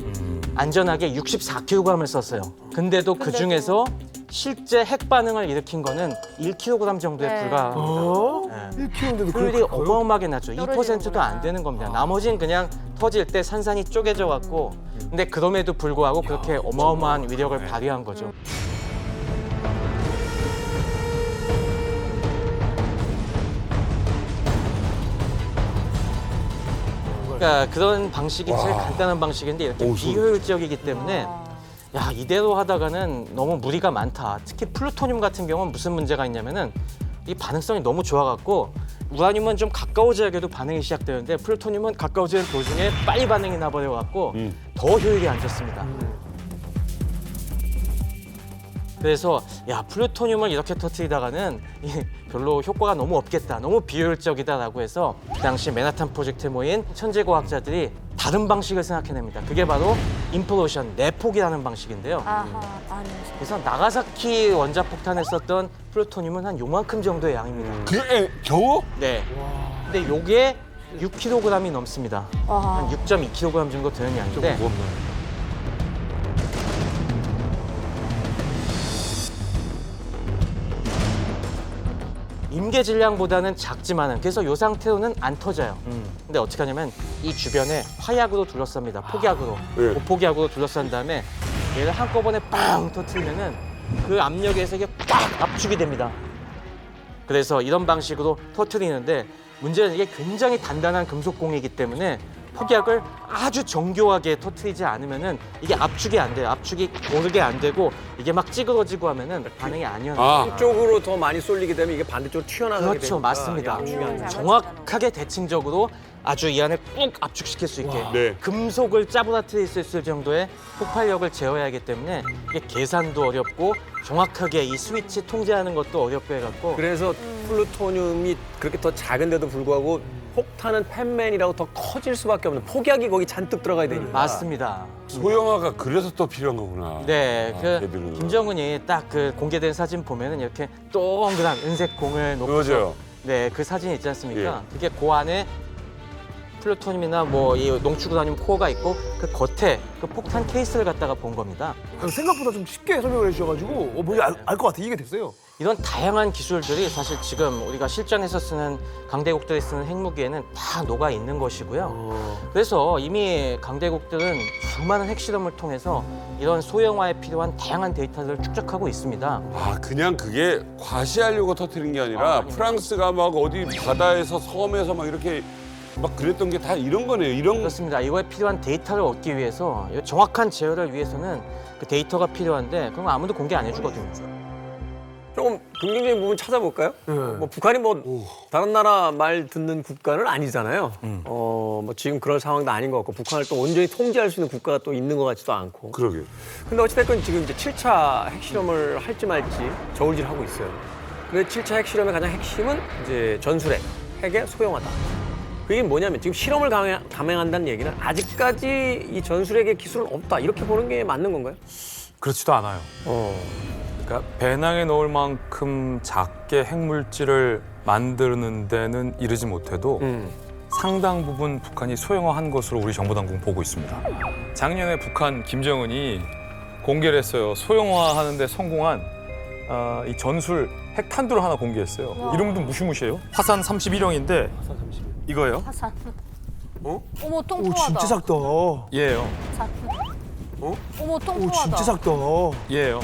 안전하게 64kg을 썼어요. 근데도 그 중에서 실제 핵 반응을 일으킨 거는 1kg 정도에 불과합니다. 1kg인데도 효율이 어마어마하게 낮죠. 2%도 안 되는 겁니다. 나머지는 그냥 터질 때 산산이 쪼개져 갖고 근데 그럼에도 불구하고 그렇게 어마어마한 위력을 발휘한 거죠. 그러니까 그런 방식이 제일 간단한 방식인데 이렇게 비효율적이기 때문에 야 이대로 하다가는 너무 무리가 많다. 특히 플루토늄 같은 경우는 무슨 문제가 있냐면은 이 반응성이 너무 좋아갖고 우라늄은 좀 가까워져야도 반응이 시작되는데 플루토늄은 가까워지는 도중에 빨리 반응이 나버려갖고 더 효율이 안 좋습니다. 그래서 야 플루토늄을 이렇게 터뜨리다가는 별로 효과가 너무 없겠다, 너무 비효율적이다라고 해서 그 당시 맨하탄 프로젝트에 모인 천재과학자들이 다른 방식을 생각해냅니다. 그게 바로 임플로션, 내폭이라는 방식인데요. 그래서 나가사키 원자폭탄에 썼던 플루토늄은 한 요만큼 정도의 양입니다. 그게 겨우? 네. 근데 요게 6kg이 넘습니다. 한 6.2kg 정도 되는 양인데 임계 질량보다는 작지만은 그래서 이 상태로는 안 터져요. 근데 어떻게 하냐면 이 주변에 화약으로 둘러쌉니다. 폭약으로. 네. 고폭약으로 둘러싼 다음에 얘를 한꺼번에 빵 터뜨리면은 그 압력에서 이게 꽉 압축이 됩니다. 그래서 이런 방식으로 터뜨리는데 문제는 이게 굉장히 단단한 금속공이기 때문에 폭약을 아주 정교하게 터뜨리지 않으면은 이게 압축이 안 돼요. 압축이 고르게 안 되고 이게 막 찌그러지고 하면은 반응이 안 일어나요. 한쪽으로 더 많이 쏠리게 되면 이게 반대쪽으로 튀어나가게 되니까. 그렇죠, 맞습니다. 정확하게 대칭적으로 아주 이 안에 꾹 압축시킬 수 있게 네. 금속을 짜부라뜨릴 수 있을 정도의 폭발력을 제어해야 하기 때문에 이게 계산도 어렵고 정확하게 이 스위치 통제하는 것도 어렵고 해갖고 그래서 플루토늄이 그렇게 더 작은데도 불구하고 폭탄은 팬맨이라고 더 커질 수밖에 없는 폭약이 거기 잔뜩 들어가야 되니까. 맞습니다. 소형화가 그래서 또 필요한 거구나. 네, 걔들은. 김정은이 딱 그 공개된 사진 보면은 이렇게 동그란 은색 공을 놓고서 맞아요. 네, 그 사진이 있지 않습니까? 그게 그 안에 플루토늄이나 뭐 이 농축 우라늄 코어가 있고 그 겉에 그 폭탄 케이스를 갖다가 본 겁니다. 생각보다 좀 쉽게 설명을 해주셔가지고 뭔지 알 것 같아. 이게 됐어요. 이런 다양한 기술들이 사실 지금 우리가 실전에서 쓰는 강대국들이 쓰는 핵무기에는 다 녹아 있는 것이고요. 그래서 이미 강대국들은 수많은 핵실험을 통해서 이런 소형화에 필요한 다양한 데이터들을 축적하고 있습니다. 아, 그냥 그게 과시하려고 터뜨린 게 아니라 프랑스가 막 어디 바다에서 섬에서 막 이렇게 막 그랬던 게 다 이런 거네요. 이런 그렇습니다. 이거에 필요한 데이터를 얻기 위해서 정확한 제어를 위해서는 그 데이터가 필요한데 그건 아무도 공개 안 해주거든요. 조금 긍정적인 부분 찾아볼까요? 뭐 북한이 뭐 다른 나라 말 듣는 국가는 아니잖아요. 뭐 지금 그럴 상황도 아닌 것 같고 북한을 또 온전히 통제할 수 있는 국가가 또 있는 것 같지도 않고. 그러게. 근데 어찌됐건 지금 이제 7차 핵실험을 할지 말지 저울질하고 있어요. 근데 7차 핵실험의 가장 핵심은 이제 전술핵, 핵의 소형화다. 그게 뭐냐면 지금 실험을 감행한다는 얘기는 아직까지 이 전술핵의 기술은 없다. 이렇게 보는 게 맞는 건가요? 그렇지도 않아요. 그러니까 배낭에 넣을 만큼 작게 핵물질을 만드는 데는 이르지 못해도 상당 부분 북한이 소형화한 것으로 우리 정보당국은 보고 있습니다. 작년에 북한 김정은이 공개를 했어요. 소형화하는 데 성공한 이 전술 핵탄두를 하나 공개했어요. 이름도 무시무시해요. 화산 31형인데 이거예요. 화산. 어? 어머 통통하다. 진짜 작다. 얘예요. 어머 통통하다. 진짜 작다. 얘예요.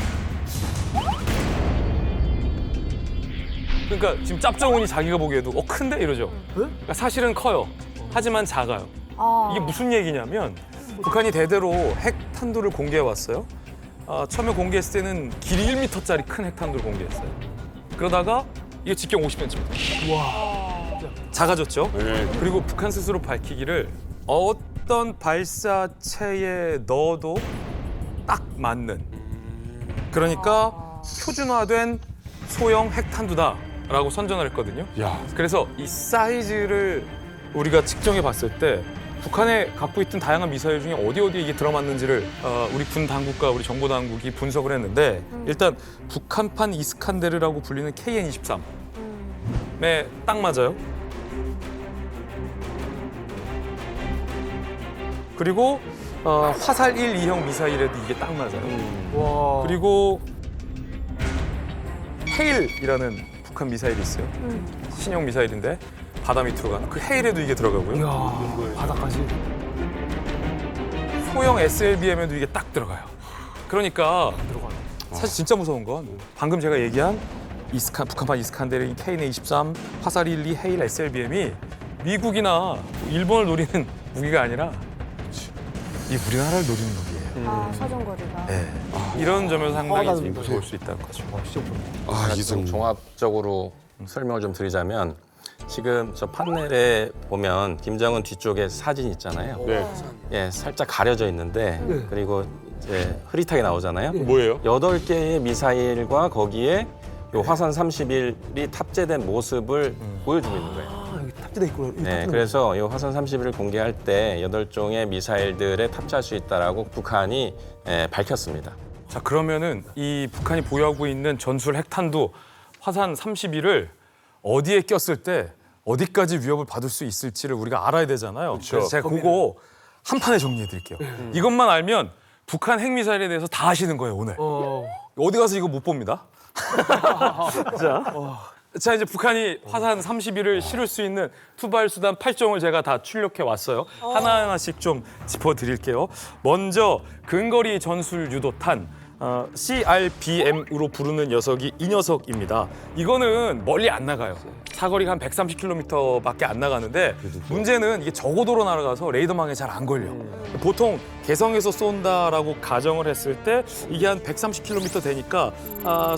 그러니까 지금 짭정훈이 자기가 보기에도 큰데 이러죠. 그러니까 사실은 커요. 하지만 작아요. 아. 이게 무슨 얘기냐면 북한이 대대로 핵탄두를 공개해 왔어요. 처음에 공개했을 때는 길이 1m짜리 큰 핵탄두를 공개했어요. 그러다가 이게 직경 50cm. 와. 작아졌죠. 그리고 북한 스스로 밝히기를 어떤 발사체에 넣어도 딱 맞는, 그러니까 표준화된 소형 핵탄두다라고 선전을 했거든요. 그래서 이 사이즈를 우리가 측정해 봤을 때 북한에 갖고 있던 다양한 미사일 중에 어디에 이게 들어맞는지를 우리 군 당국과 우리 정보 당국이 분석을 했는데 일단 북한판 이스칸데르라고 불리는 KN-23에 딱 맞아요. 그리고 화살 1, 2형 미사일에도 이게 딱 맞아요. 그리고 헤일이라는 북한 미사일이 있어요. 신형 미사일인데 바다 밑으로 가는 그 헤일에도 이게 들어가고요. 이야, 바다까지. 소형 SLBM에도 이게 딱 들어가요. 그러니까 사실 진짜 무서운 건 방금 제가 얘기한 북한판 이스칸데르 KN-23 화살 1, 2 헤일 SLBM이 미국이나 일본을 노리는 무기가 아니라 이 우리나라를 노리는 무기예요. 아, 사정거리가. 네. 이런 점에서 상당히 좀 무서울 수 있다는 거죠. 좀 종합적으로 설명을 좀 드리자면 지금 저 판넬에 보면 김정은 뒤쪽에 사진 있잖아요. 예, 살짝 가려져 있는데 그리고 이제 흐릿하게 나오잖아요. 뭐예요? 8개의 미사일과 거기에 요 화산 31이 탑재된 모습을 보여주고 있는 거예요. 여기 탑재돼 있구나. 네, 그래서 이 화산 31을 공개할 때 8종의 미사일들에 탑재할 수 있다라고 북한이 밝혔습니다. 자, 그러면은 이 북한이 보유하고 있는 전술 핵탄두 화산 31을 어디에 꼈을 때 어디까지 위협을 받을 수 있을지를 우리가 알아야 되잖아요. 그래서 제가 그거 한 판에 정리해 드릴게요. 이것만 알면 북한 핵미사일에 대해서 다 아시는 거예요, 오늘. 어디 가서 이거 못 봅니다. 자, 이제 북한이 화산 31을 실을 수 있는 투발 수단 8종을 제가 다 출력해 왔어요. 하나하나씩 좀 짚어 드릴게요. 먼저 근거리 전술 유도탄 CRBM으로 부르는 녀석이 이 녀석입니다. 이거는 멀리 안 나가요. 사거리가 한 130km밖에 안 나가는데 문제는 이게 저고도로 날아가서 레이더망에 잘 안 걸려. 보통 개성에서 쏜다라고 가정을 했을 때 이게 한 130km 되니까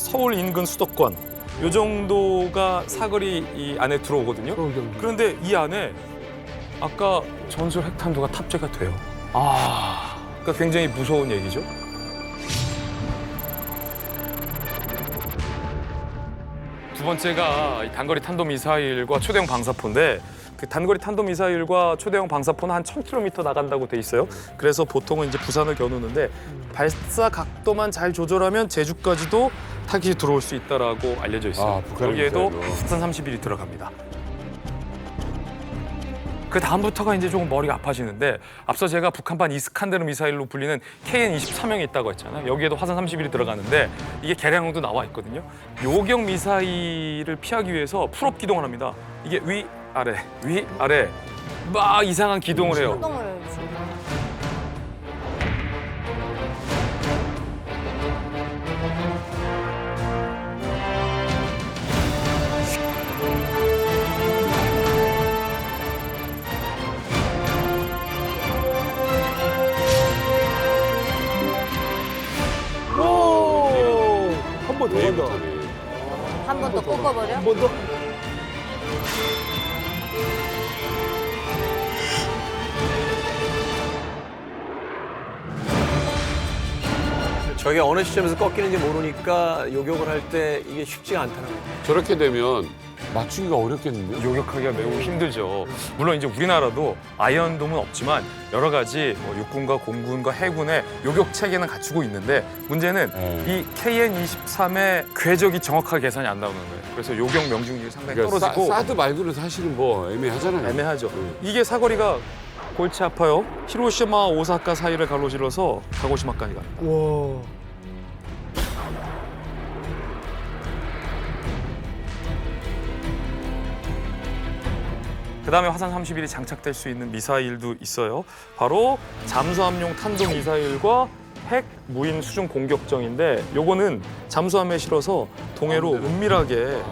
서울 인근 수도권 요 정도가 사거리 이 안에 들어오거든요. 그런데 이 안에 아까 전술 핵탄두가 탑재가 돼요. 그러니까 굉장히 무서운 얘기죠. 두 번째가 이 단거리 탄도미사일과 초대형 방사포인데 그 단거리 탄도미사일과 초대형 방사포는 한 1000km 나간다고 돼 있어요. 그래서 보통은 이제 부산을 겨누는데 발사 각도만 잘 조절하면 제주까지도 타깃이 들어올 수 있다라고 알려져 있어요. 여기에도 화산 31이 들어갑니다. 그 다음부터가 이제 조금 머리가 아파지는데 앞서 제가 북한판 이스칸데르 미사일로 불리는 KN-23형이 있다고 했잖아요. 여기에도 화산 31이 들어가는데 이게 개량형도 나와 있거든요. 요격 미사일을 피하기 위해서 풀업 기동을 합니다. 이게 위아래 막 이상한 기동을 해요. 한 번 더 간다. 한 번 더 꺾어버려? 한 번 더. 저게 어느 시점에서 꺾이는지 모르니까 요격을 할 때 이게 쉽지가 않다는 거예요. 저렇게 되면 맞추기가 어렵겠는데요? 요격하기가 매우 힘들죠. 물론 이제 우리나라도 아이언돔은 없지만 여러 가지 육군과 공군과 해군의 요격 체계는 갖추고 있는데 문제는 이 KN-23의 궤적이 정확하게 계산이 안 나오는 거예요. 그래서 요격 명중률이 상당히 떨어지고 사드 말고는 사실은 뭐 애매하잖아요. 애매하죠. 이게 사거리가 골치 아파요. 히로시마, 오사카 사이를 가로질러서 가고시마까지 가요. 와. 그다음에 화산 31이 장착될 수 있는 미사일도 있어요. 바로 잠수함용 탄도 미사일과 핵 무인 수중 공격정인데 요거는 잠수함에 실어서 동해로 은밀하게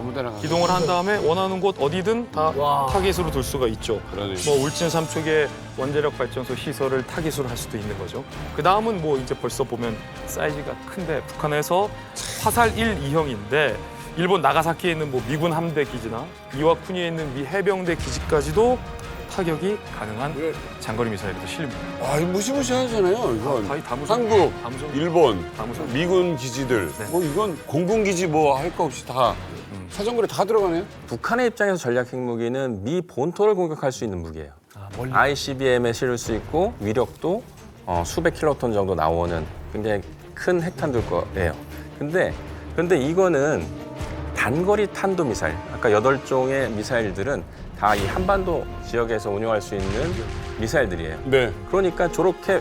기동을 한 다음에 원하는 곳 어디든 다 타깃으로 둘 수가 있죠. 뭐 울진 삼척의 원자력 발전소 시설을 타깃으로 할 수도 있는 거죠. 그 다음은 뭐 이제 벌써 보면 사이즈가 큰데 북한에서 화살 1, 2형인데 일본 나가사키에 있는 뭐 미군 함대 기지나 이와쿠니에 있는 미 해병대 기지까지도 타격이 가능한 장거리 미사일도 실립니다. 아, 이거 무시무시하잖아요. 이건 한국, 일본, 미군 기지들, 뭐 이건 공군 기지 뭐 할 거 없이 다 사정거리 다 들어가네요. 북한의 입장에서 전략 핵무기는 미 본토를 공격할 수 있는 무기예요. ICBM에 실을 수 있고 위력도 수백 킬로톤 정도 나오는 굉장히 큰 핵탄두일 거예요. 근데 이거는 단거리 탄도 미사일, 아까 8종의 미사일들은 다 이 한반도 지역에서 운용할 수 있는 미사일들이에요. 네. 그러니까 저렇게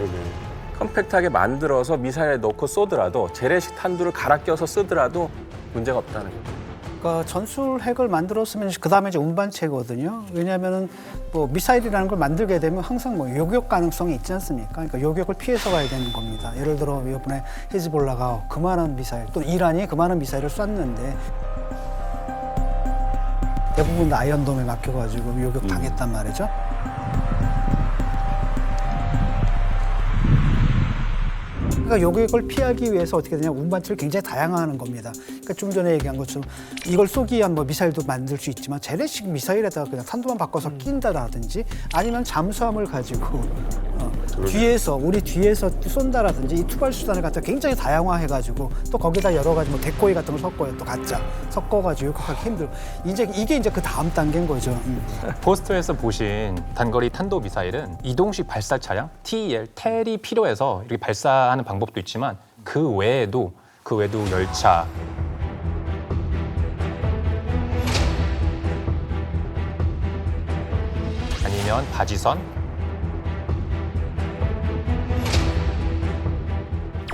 컴팩트하게 만들어서 미사일에 넣고 쏘더라도 재래식 탄두를 갈아 껴서 쓰더라도 문제가 없다는 거예요. 그러니까 전술 핵을 만들었으면 그 다음에 이제 운반체거든요. 왜냐하면은 뭐 미사일이라는 걸 만들게 되면 항상 뭐 요격 가능성이 있지 않습니까? 그러니까 요격을 피해서 가야 되는 겁니다. 예를 들어 이번에 히즈볼라가 그만한 미사일, 또 이란이 그만한 미사일을 쐈는데 대부분 다 아이언돔에 막혀가지고 요격 당했단 말이죠. 그러니까 요격을 피하기 위해서 어떻게 되냐, 운반체를 굉장히 다양화하는 겁니다. 그러니까 좀 전에 얘기한 것처럼 이걸 쏘기 위한 뭐 미사일도 만들 수 있지만 재래식 미사일에다가 그냥 탄도만 바꿔서 낀다라든지 아니면 잠수함을 가지고 우리 뒤에서 쏜다라든지 이 투발 수단을 갖다 굉장히 다양화해가지고 또 거기다 여러 가지 뭐 데코이 같은 걸 섞어요. 또 가짜 섞어가지고 요격하기 힘들고 이게 이제 그 다음 단계인 거죠. 포스터에서 보신 단거리 탄도 미사일은 이동식 발사 차량 TEL 텔이 필요해서 이렇게 발사하는 방법도 있지만 그 외에도 열차, 아니면 바지선,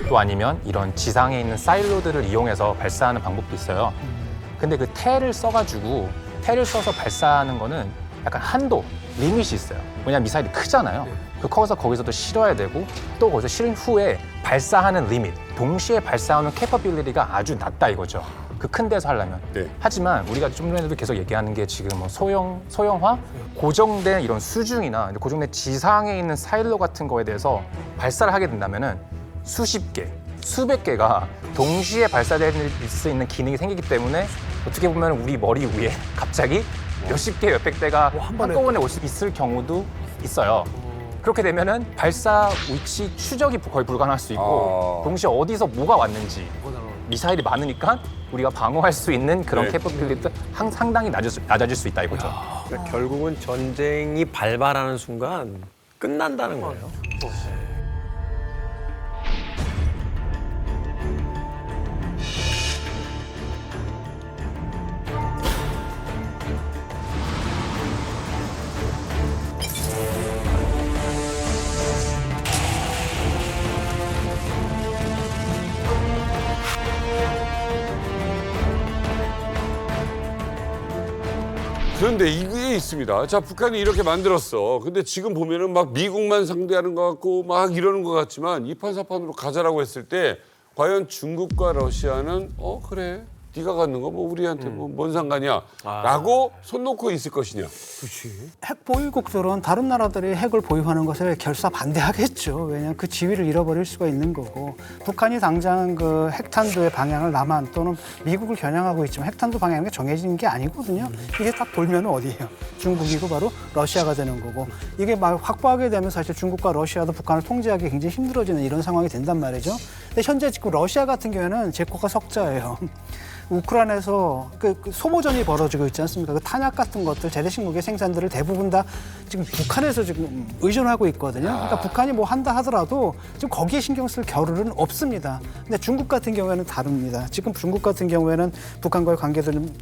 또 아니면 이런 지상에 있는 사일로드를 이용해서 발사하는 방법도 있어요. 근데 그 텔을 써서 발사하는 거는 약간 한도, 리밋이 있어요. 왜냐면 미사일이 크잖아요. 커서 거기서도 실어야 되고 또 거기서 실은 후에 발사하는 리밋, 동시에 발사하는 캐퍼빌리티가 아주 낮다 이거죠. 그 큰 데서 하려면. 하지만 우리가 좀 전에도 계속 얘기하는 게 지금 뭐 소형화, 고정된 이런 수중이나 고정된 지상에 있는 사일로 같은 거에 대해서 발사를 하게 된다면은 수십 개, 수백 개가 동시에 발사될 수 있는 기능이 생기기 때문에 어떻게 보면 우리 머리 위에 갑자기 몇십 개, 몇백 대가 한꺼번에 올 수 있을 경우도 있어요. 그렇게 되면은 발사 위치 추적이 거의 불가능할 수 있고 동시에 어디서 뭐가 왔는지 미사일이 많으니까 우리가 방어할 수 있는 그런 캐퍼빌리티도 상당히 낮아질 수 있다 이거죠. 그러니까 결국은 전쟁이 발발하는 순간 끝난다는 거예요. 그런데 이게 있습니다. 자, 북한이 이렇게 만들었어. 근데 지금 보면은 막 미국만 상대하는 것 같고 막 이러는 것 같지만 이판사판으로 가자라고 했을 때 과연 중국과 러시아는 그래. 네가 갖는 거 뭐 우리한테 뭐 뭔 상관이야 라고 손 놓고 있을 것이냐. 핵 보유국들은 다른 나라들이 핵을 보유하는 것을 결사 반대하겠죠. 왜냐하면 그 지위를 잃어버릴 수가 있는 거고 북한이 당장 그 핵탄두의 방향을 남한 또는 미국을 겨냥하고 있지만 핵탄두 방향이 정해진 게 아니거든요. 이게 딱 돌면 어디예요? 중국이고 바로 러시아가 되는 거고 이게 막 확보하게 되면 사실 중국과 러시아도 북한을 통제하기 굉장히 힘들어지는 이런 상황이 된단 말이죠. 근데 현재 지금 러시아 같은 경우에는 제코가 석자예요. 우크라이나에서 그 소모전이 벌어지고 있지 않습니까? 그 탄약 같은 것들, 재래식 무기 생산들을 대부분 다 지금 북한에서 지금 의존하고 있거든요. 그러니까 북한이 뭐 한다 하더라도 지금 거기에 신경 쓸 겨를은 없습니다. 근데 중국 같은 경우에는 다릅니다. 지금 중국 같은 경우에는 북한과의 관계도 좀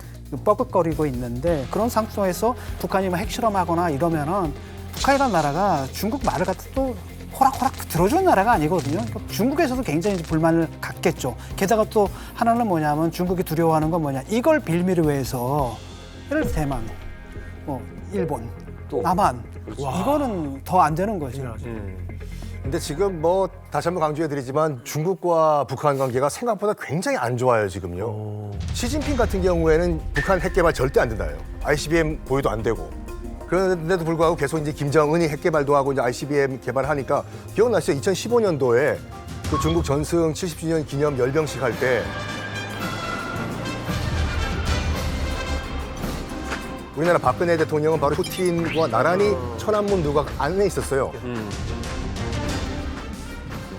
뻐긋거리고 있는데 그런 상황에서 북한이 막 핵실험하거나 이러면은 북한이라는 나라가 중국 말을 갖다 또 호락호락 들어주는 나라가 아니거든요. 그러니까 중국에서도 굉장히 불만을 갖겠죠. 게다가 또 하나는 뭐냐면 중국이 두려워하는 건 뭐냐. 이걸 빌미로 해서 예를 들어 대만, 일본, 또 남한. 그렇죠. 이거는 더 안 되는 거죠. 근데 지금 뭐 다시 한번 강조해드리지만 중국과 북한 관계가 생각보다 굉장히 안 좋아요 지금요. 시진핑 같은 경우에는 북한 핵 개발 절대 안 된다요. ICBM 보유도 안 되고. 그런데도 불구하고 계속 이제 김정은이 핵 개발도 하고 이제 ICBM 개발하니까 기억나시죠? 2015년도에 그 중국 전승 70주년 기념 열병식 할 때 우리나라 박근혜 대통령은 바로 푸틴과 나란히 천안문 누각 안에 있었어요.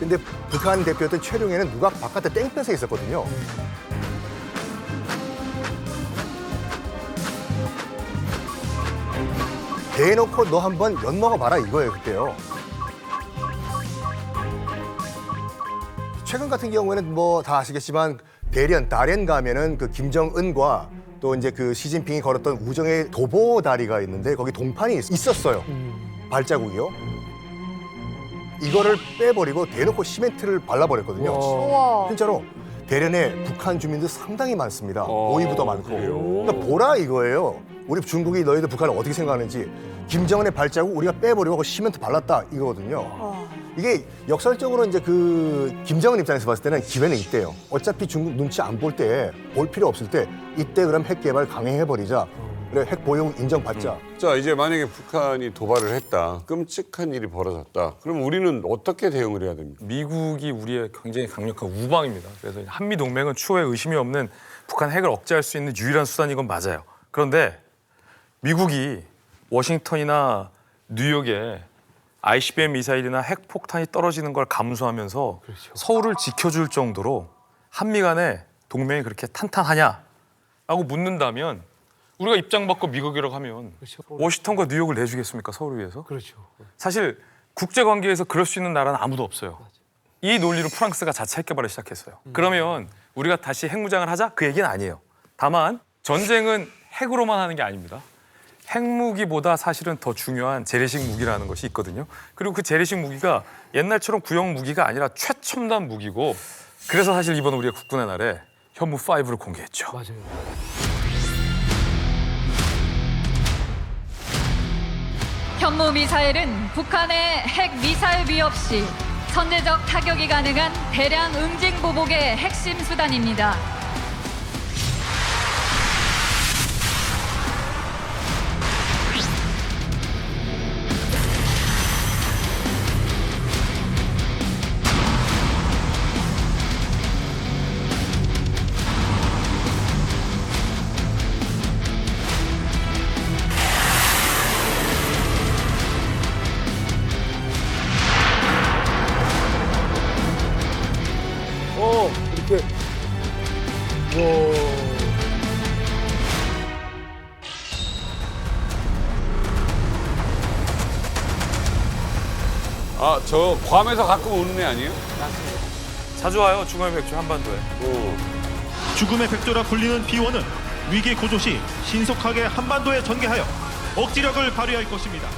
근데 북한 대표였던 최룡해는 누각 바깥에 땡볕에 있었거든요. 대놓고 너 한번 엿먹어 봐라 이거예요 그때요. 최근 같은 경우에는 뭐 다 아시겠지만 다롄 가면은 그 김정은과 또 이제 그 시진핑이 걸었던 우정의 도보 다리가 있는데 거기 동판이 있었어요. 발자국이요. 이거를 빼버리고 대놓고 시멘트를 발라버렸거든요. 우와. 진짜로 대련에 북한 주민들 상당히 많습니다. 오이부도 많고. 그러니까 보라 이거예요. 우리 중국이 너희들 북한을 어떻게 생각하는지. 김정은의 발자국 우리가 빼버리고 시멘트 발랐다 이거거든요. 이게 역설적으로 이제 그 김정은 입장에서 봤을 때는 기회는 있대요. 어차피 중국 눈치 안 볼 때, 볼 필요 없을 때 이때 그럼 핵 개발 강행해버리자. 그래 핵 보유 인정받자. 자 이제 만약에 북한이 도발을 했다. 끔찍한 일이 벌어졌다. 그럼 우리는 어떻게 대응을 해야 됩니까? 미국이 우리의 굉장히 강력한 우방입니다. 그래서 한미 동맹은 추후에 의심이 없는 북한 핵을 억제할 수 있는 유일한 수단인 건 맞아요. 그런데 미국이 워싱턴이나 뉴욕에 ICBM 미사일이나 핵 폭탄이 떨어지는 걸 감수하면서 서울을 지켜줄 정도로 한미 간의 동맹이 그렇게 탄탄하냐라고 묻는다면 우리가 입장 바꿔 미국이라고 하면 워싱턴과 뉴욕을 내주겠습니까? 서울을 위해서? 그렇죠. 사실 국제 관계에서 그럴 수 있는 나라는 아무도 없어요. 이 논리로 프랑스가 자체 핵 개발을 시작했어요. 그러면 우리가 다시 핵무장을 하자? 그 얘기는 아니에요. 다만 전쟁은 핵으로만 하는 게 아닙니다. 핵무기보다 사실은 더 중요한 재래식 무기라는 것이 있거든요. 그리고 그 재래식 무기가 옛날처럼 구형 무기가 아니라 최첨단 무기고 그래서 사실 이번 우리가 국군의 날에 현무5를 공개했죠. 맞아요. 현무 미사일은 북한의 핵 미사일 위협 시 선제적 타격이 가능한 대량 응징 보복의 핵심 수단입니다. 이렇게 아, 저 괌에서 가끔 오는 애 아니에요? 자주 와요. 죽음의 백조 한반도에. 죽음의 백조라 불리는 B1은 위기 고조 시 신속하게 한반도에 전개하여 억지력을 발휘할 것입니다.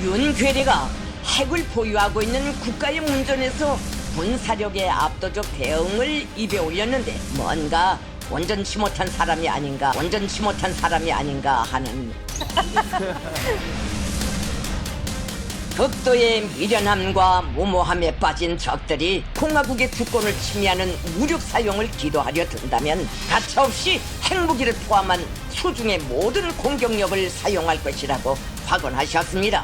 윤괴리가 핵을 보유하고 있는 국가의 운전에서 군사력의 압도적 대응을 입에 올렸는데 뭔가 온전치 못한 사람이 아닌가 하는 극도의 미련함과 무모함에 빠진 적들이 공화국의 주권을 침해하는 무력 사용을 기도하려 든다면 가차없이 핵무기를 포함한 수중의 모든 공격력을 사용할 것이라고 확언하셨습니다.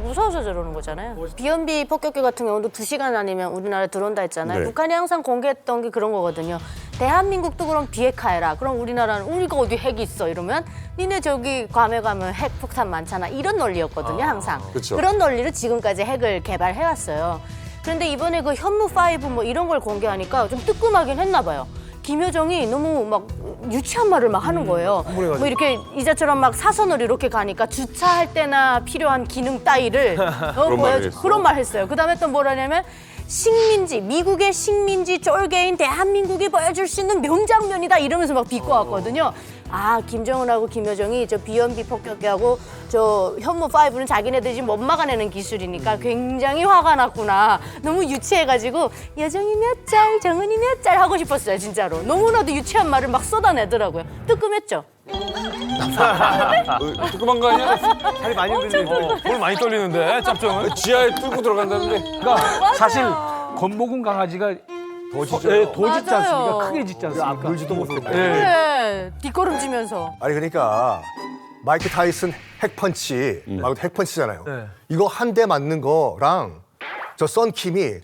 무서워서 저러는 거잖아요. 비연비 폭격기 같은 경우도 2시간 아니면 우리나라에 들어온다 했잖아요. 네. 북한이 항상 공개했던 게 그런 거거든요. 대한민국도 그럼 비핵화해라. 그럼 우리나라는 우리가 어디 핵이 있어 이러면 니네 저기 괌에 가면 핵 폭탄 많잖아. 이런 논리였거든요. 항상. 그쵸. 그런 논리로 지금까지 핵을 개발해왔어요. 그런데 이번에 그 현무5 뭐 이런 걸 공개하니까 좀 뜨끔하긴 했나 봐요. 김여정이 너무 막 유치한 말을 막 하는 거예요. 뭐 이렇게 이자처럼 막 사선으로 이렇게 가니까 주차할 때나 필요한 기능 따위를 그런 말을 했어. 그런 말 했어요. 그다음에 또 뭐라냐면 식민지, 미국의 식민지 쫄개인 대한민국이 보여줄 수 있는 명장면이다 이러면서 막 비꼬았거든요. 아, 김정은하고 김여정이 저 비연비 폭격기하고 저 현무5는 자기네들이 지금 못 막아내는 기술이니까 굉장히 화가 났구나. 너무 유치해가지고 여정이 몇 짤, 정은이 몇 짤 하고 싶었어요, 진짜로. 너무나도 유치한 말을 막 쏟아내더라고요. 뜨끔했죠? 뜨끔한 거 아니야? 살이 많이 흔들리는데. 볼 많이 떨리는데, 짭정은. 지하에 뚫고 들어간다는데. 그러니까 사실 겁먹은 강아지가 더 짖지 않습니까? 크게 짖지 않습니까? 물지도 못해. 네, 뒷걸음지면서. 아니 그러니까 마이크 타이슨 핵펀치, 핵펀치잖아요. 이거 한 대 맞는 거랑 저 썬킴이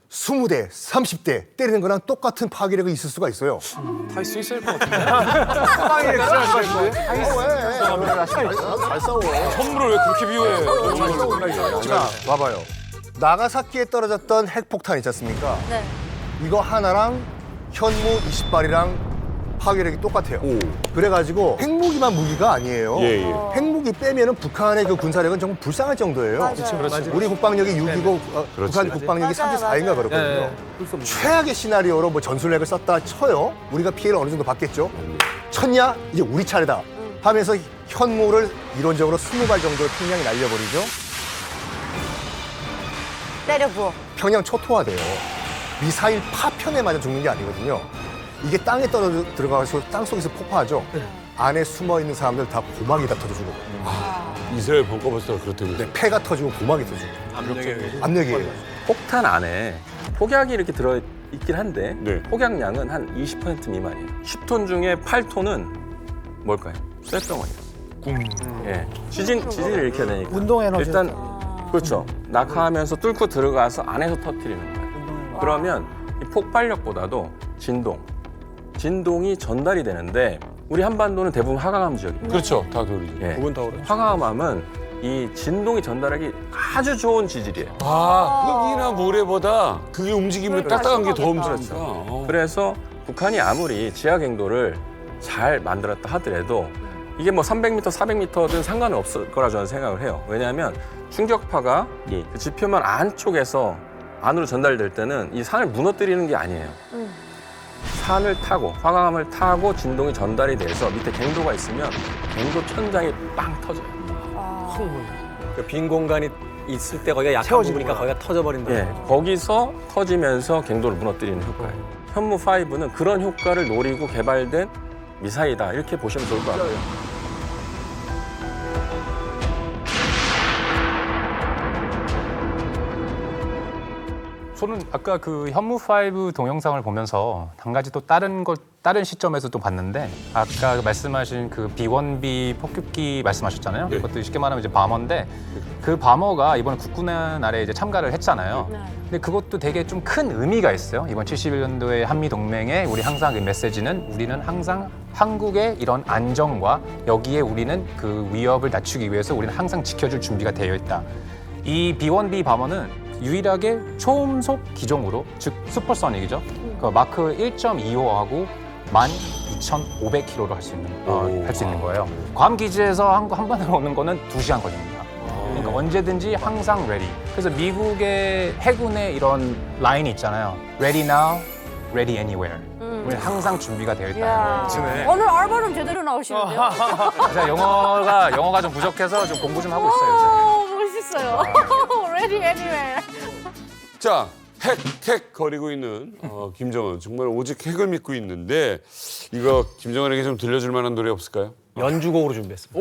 20대, 30대 때리는 거랑 똑같은 파괴력이 있을 수가 있어요. 할 수 있을 것 같은데. 잘 싸워. 선물을 왜 그렇게 비호해? 자, 봐봐요. 나가사키에 떨어졌던 핵폭탄 있지 않습니까? 네. 이거 하나랑 현무 20발이랑 파괴력이 똑같아요. 그래가지고 핵무기만 무기가 아니에요. 예, 예. 핵무기 빼면은 북한의 그 군사력은 정말 불쌍할 정도예요. 맞아요. 우리 국방력이 6이고 북한 국방력이 34인가 그렇거든요. 최악의 시나리오로 뭐 전술핵을 썼다 쳐요. 우리가 피해를 어느 정도 받겠죠. 쳤냐? 이제 우리 차례다. 하면서 현무를 이론적으로 20발 정도로 평양에 날려버리죠. 때려 부어. 평양 초토화돼요. 미사일 파편에 맞아 죽는 게 아니거든요. 이게 땅에 들어가서 땅속에서 폭파하죠. 안에 숨어있는 사람들 다 고막이 다 터져주고. 이스라엘 벙커버스가 그렇다고요? 네, 폐가 터지고 고막이 터지고. 압력이에요. 폭탄 안에 폭약이 이렇게 들어있긴 한데 폭약량은 한 20% 미만이에요. 10톤 중에 8톤은 뭘까요? 쇳덩어리예요. 예, 지진을 일으켜야 되니까. 운동 에너지. 일단 그렇죠. 낙하하면서 뚫고 들어가서 안에서 터뜨리는 거예요. 그러면 이 폭발력보다도 진동이 전달이 되는데 우리 한반도는 대부분 화강암 지역이에요. 그렇죠. 다 그러죠. 예. 그건 다 그렇죠. 화강암은 이 진동이 전달하기 아주 좋은 지질이에요. 흙이나 모래보다 그게 움직이면 딱딱한 게 더 움직이니까. 그래서 북한이 아무리 지하 갱도를 잘 만들었다 하더라도 이게 뭐 300m, 400m든 상관은 없을 거라 저는 생각을 해요. 왜냐하면 충격파가 그 지표면 안쪽에서 안으로 전달될 때는 이 산을 무너뜨리는 게 아니에요. 산을 타고 화강암을 타고 진동이 전달이 돼서 밑에 갱도가 있으면 갱도 천장이 빵 터져요. 그 빈 공간이 있을 때 거기가 약한 부분이니까 거기가 터져버린다. 예, 거기서 터지면서 갱도를 무너뜨리는 효과예요. 현무5는 그런 효과를 노리고 개발된 미사일이다 이렇게 보시면 좋을 것 같아요. 저는 아까 그 현무5 동영상을 보면서 한 가지 또 다른 시점에서 또 봤는데 아까 말씀하신 그 B1B 폭격기 말씀하셨잖아요. 그것도 쉽게 말하면 이제 바머인데 그 바머가 이번 국군의 날에 이제 참가를 했잖아요. 근데 그것도 되게 좀 큰 의미가 있어요. 이번 71년도에 한미 동맹의 우리 항상 그 메시지는 우리는 항상 한국의 이런 안정과 여기에 우리는 그 위협을 낮추기 위해서 우리는 항상 지켜줄 준비가 되어 있다. 이 B1B 바머는 유일하게 초음속 기종으로, 즉 슈퍼소닉이죠. 그 마크 1.25하고 12,500km로 할 수 있는 거예요. 괌 기지에서 한반도로 오는 거는 2시간 걸립니다. 그러니까 언제든지 항상 ready. 그래서 미국의 해군의 이런 라인이 있잖아요. Ready now, ready anywhere. 우리 항상 준비가 되어 있다는 거. 오늘 알바름 제대로 나오시는데요? 제가 영어가 좀 부족해서 좀 공부 좀 하고 있어요. 멋있어요. Ready anywhere. 자, 핵 거리고 있는 김정은. 정말 오직 핵을 믿고 있는데 이거 김정은에게 좀 들려줄 만한 노래 없을까요? 연주곡으로 준비했습니다.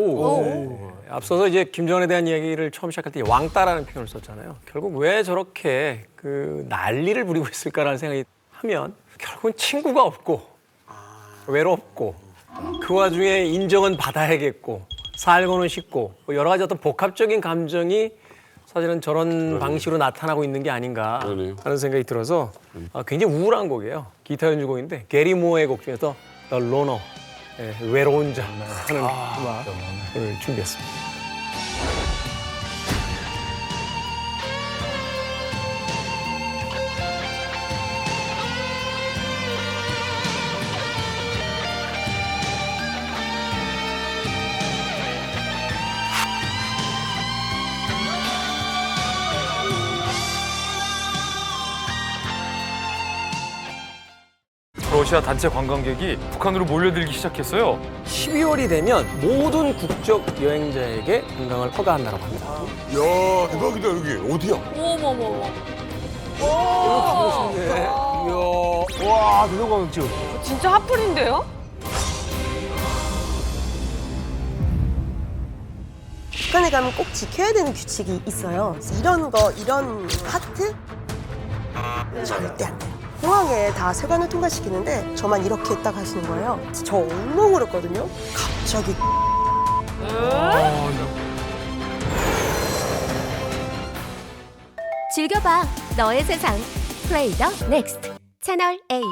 앞서서 이제 김정은에 대한 이야기를 처음 시작할 때 왕따라는 표현을 썼잖아요. 결국 왜 저렇게 그 난리를 부리고 있을까라는 생각이 하면 결국은 친구가 없고 외롭고 그 와중에 인정은 받아야겠고 살고는 싶고 여러 가지 어떤 복합적인 감정이 사실은 저런 방식으로 나타나고 있는 게 아닌가 하는 생각이 들어서 굉장히 우울한 곡이에요. 기타 연주곡인데 게리 무어의 곡 중에서 The Loner, 외로운 자 하는 음악을 준비했습니다. 러시아 단체 관광객이 북한으로 몰려들기 시작했어요. 12월이 되면 모든 국적 여행자에게 관광을 허가한다고 합니다. 야, 대박이다, 여기. 어디야? 어머머머. 와, 대동강 지금. 진짜 핫플인데요? 북한에 가면 꼭 지켜야 되는 규칙이 있어요. 그래서 이런 하트 절대 안 돼요. 공항에 다 세관을 통과시키는데 저만 이렇게 딱 하시는 거예요. 저 엉엉 울었거든요. 갑자기 즐겨봐 너의 세상 플레이 더 넥스트 채널 A.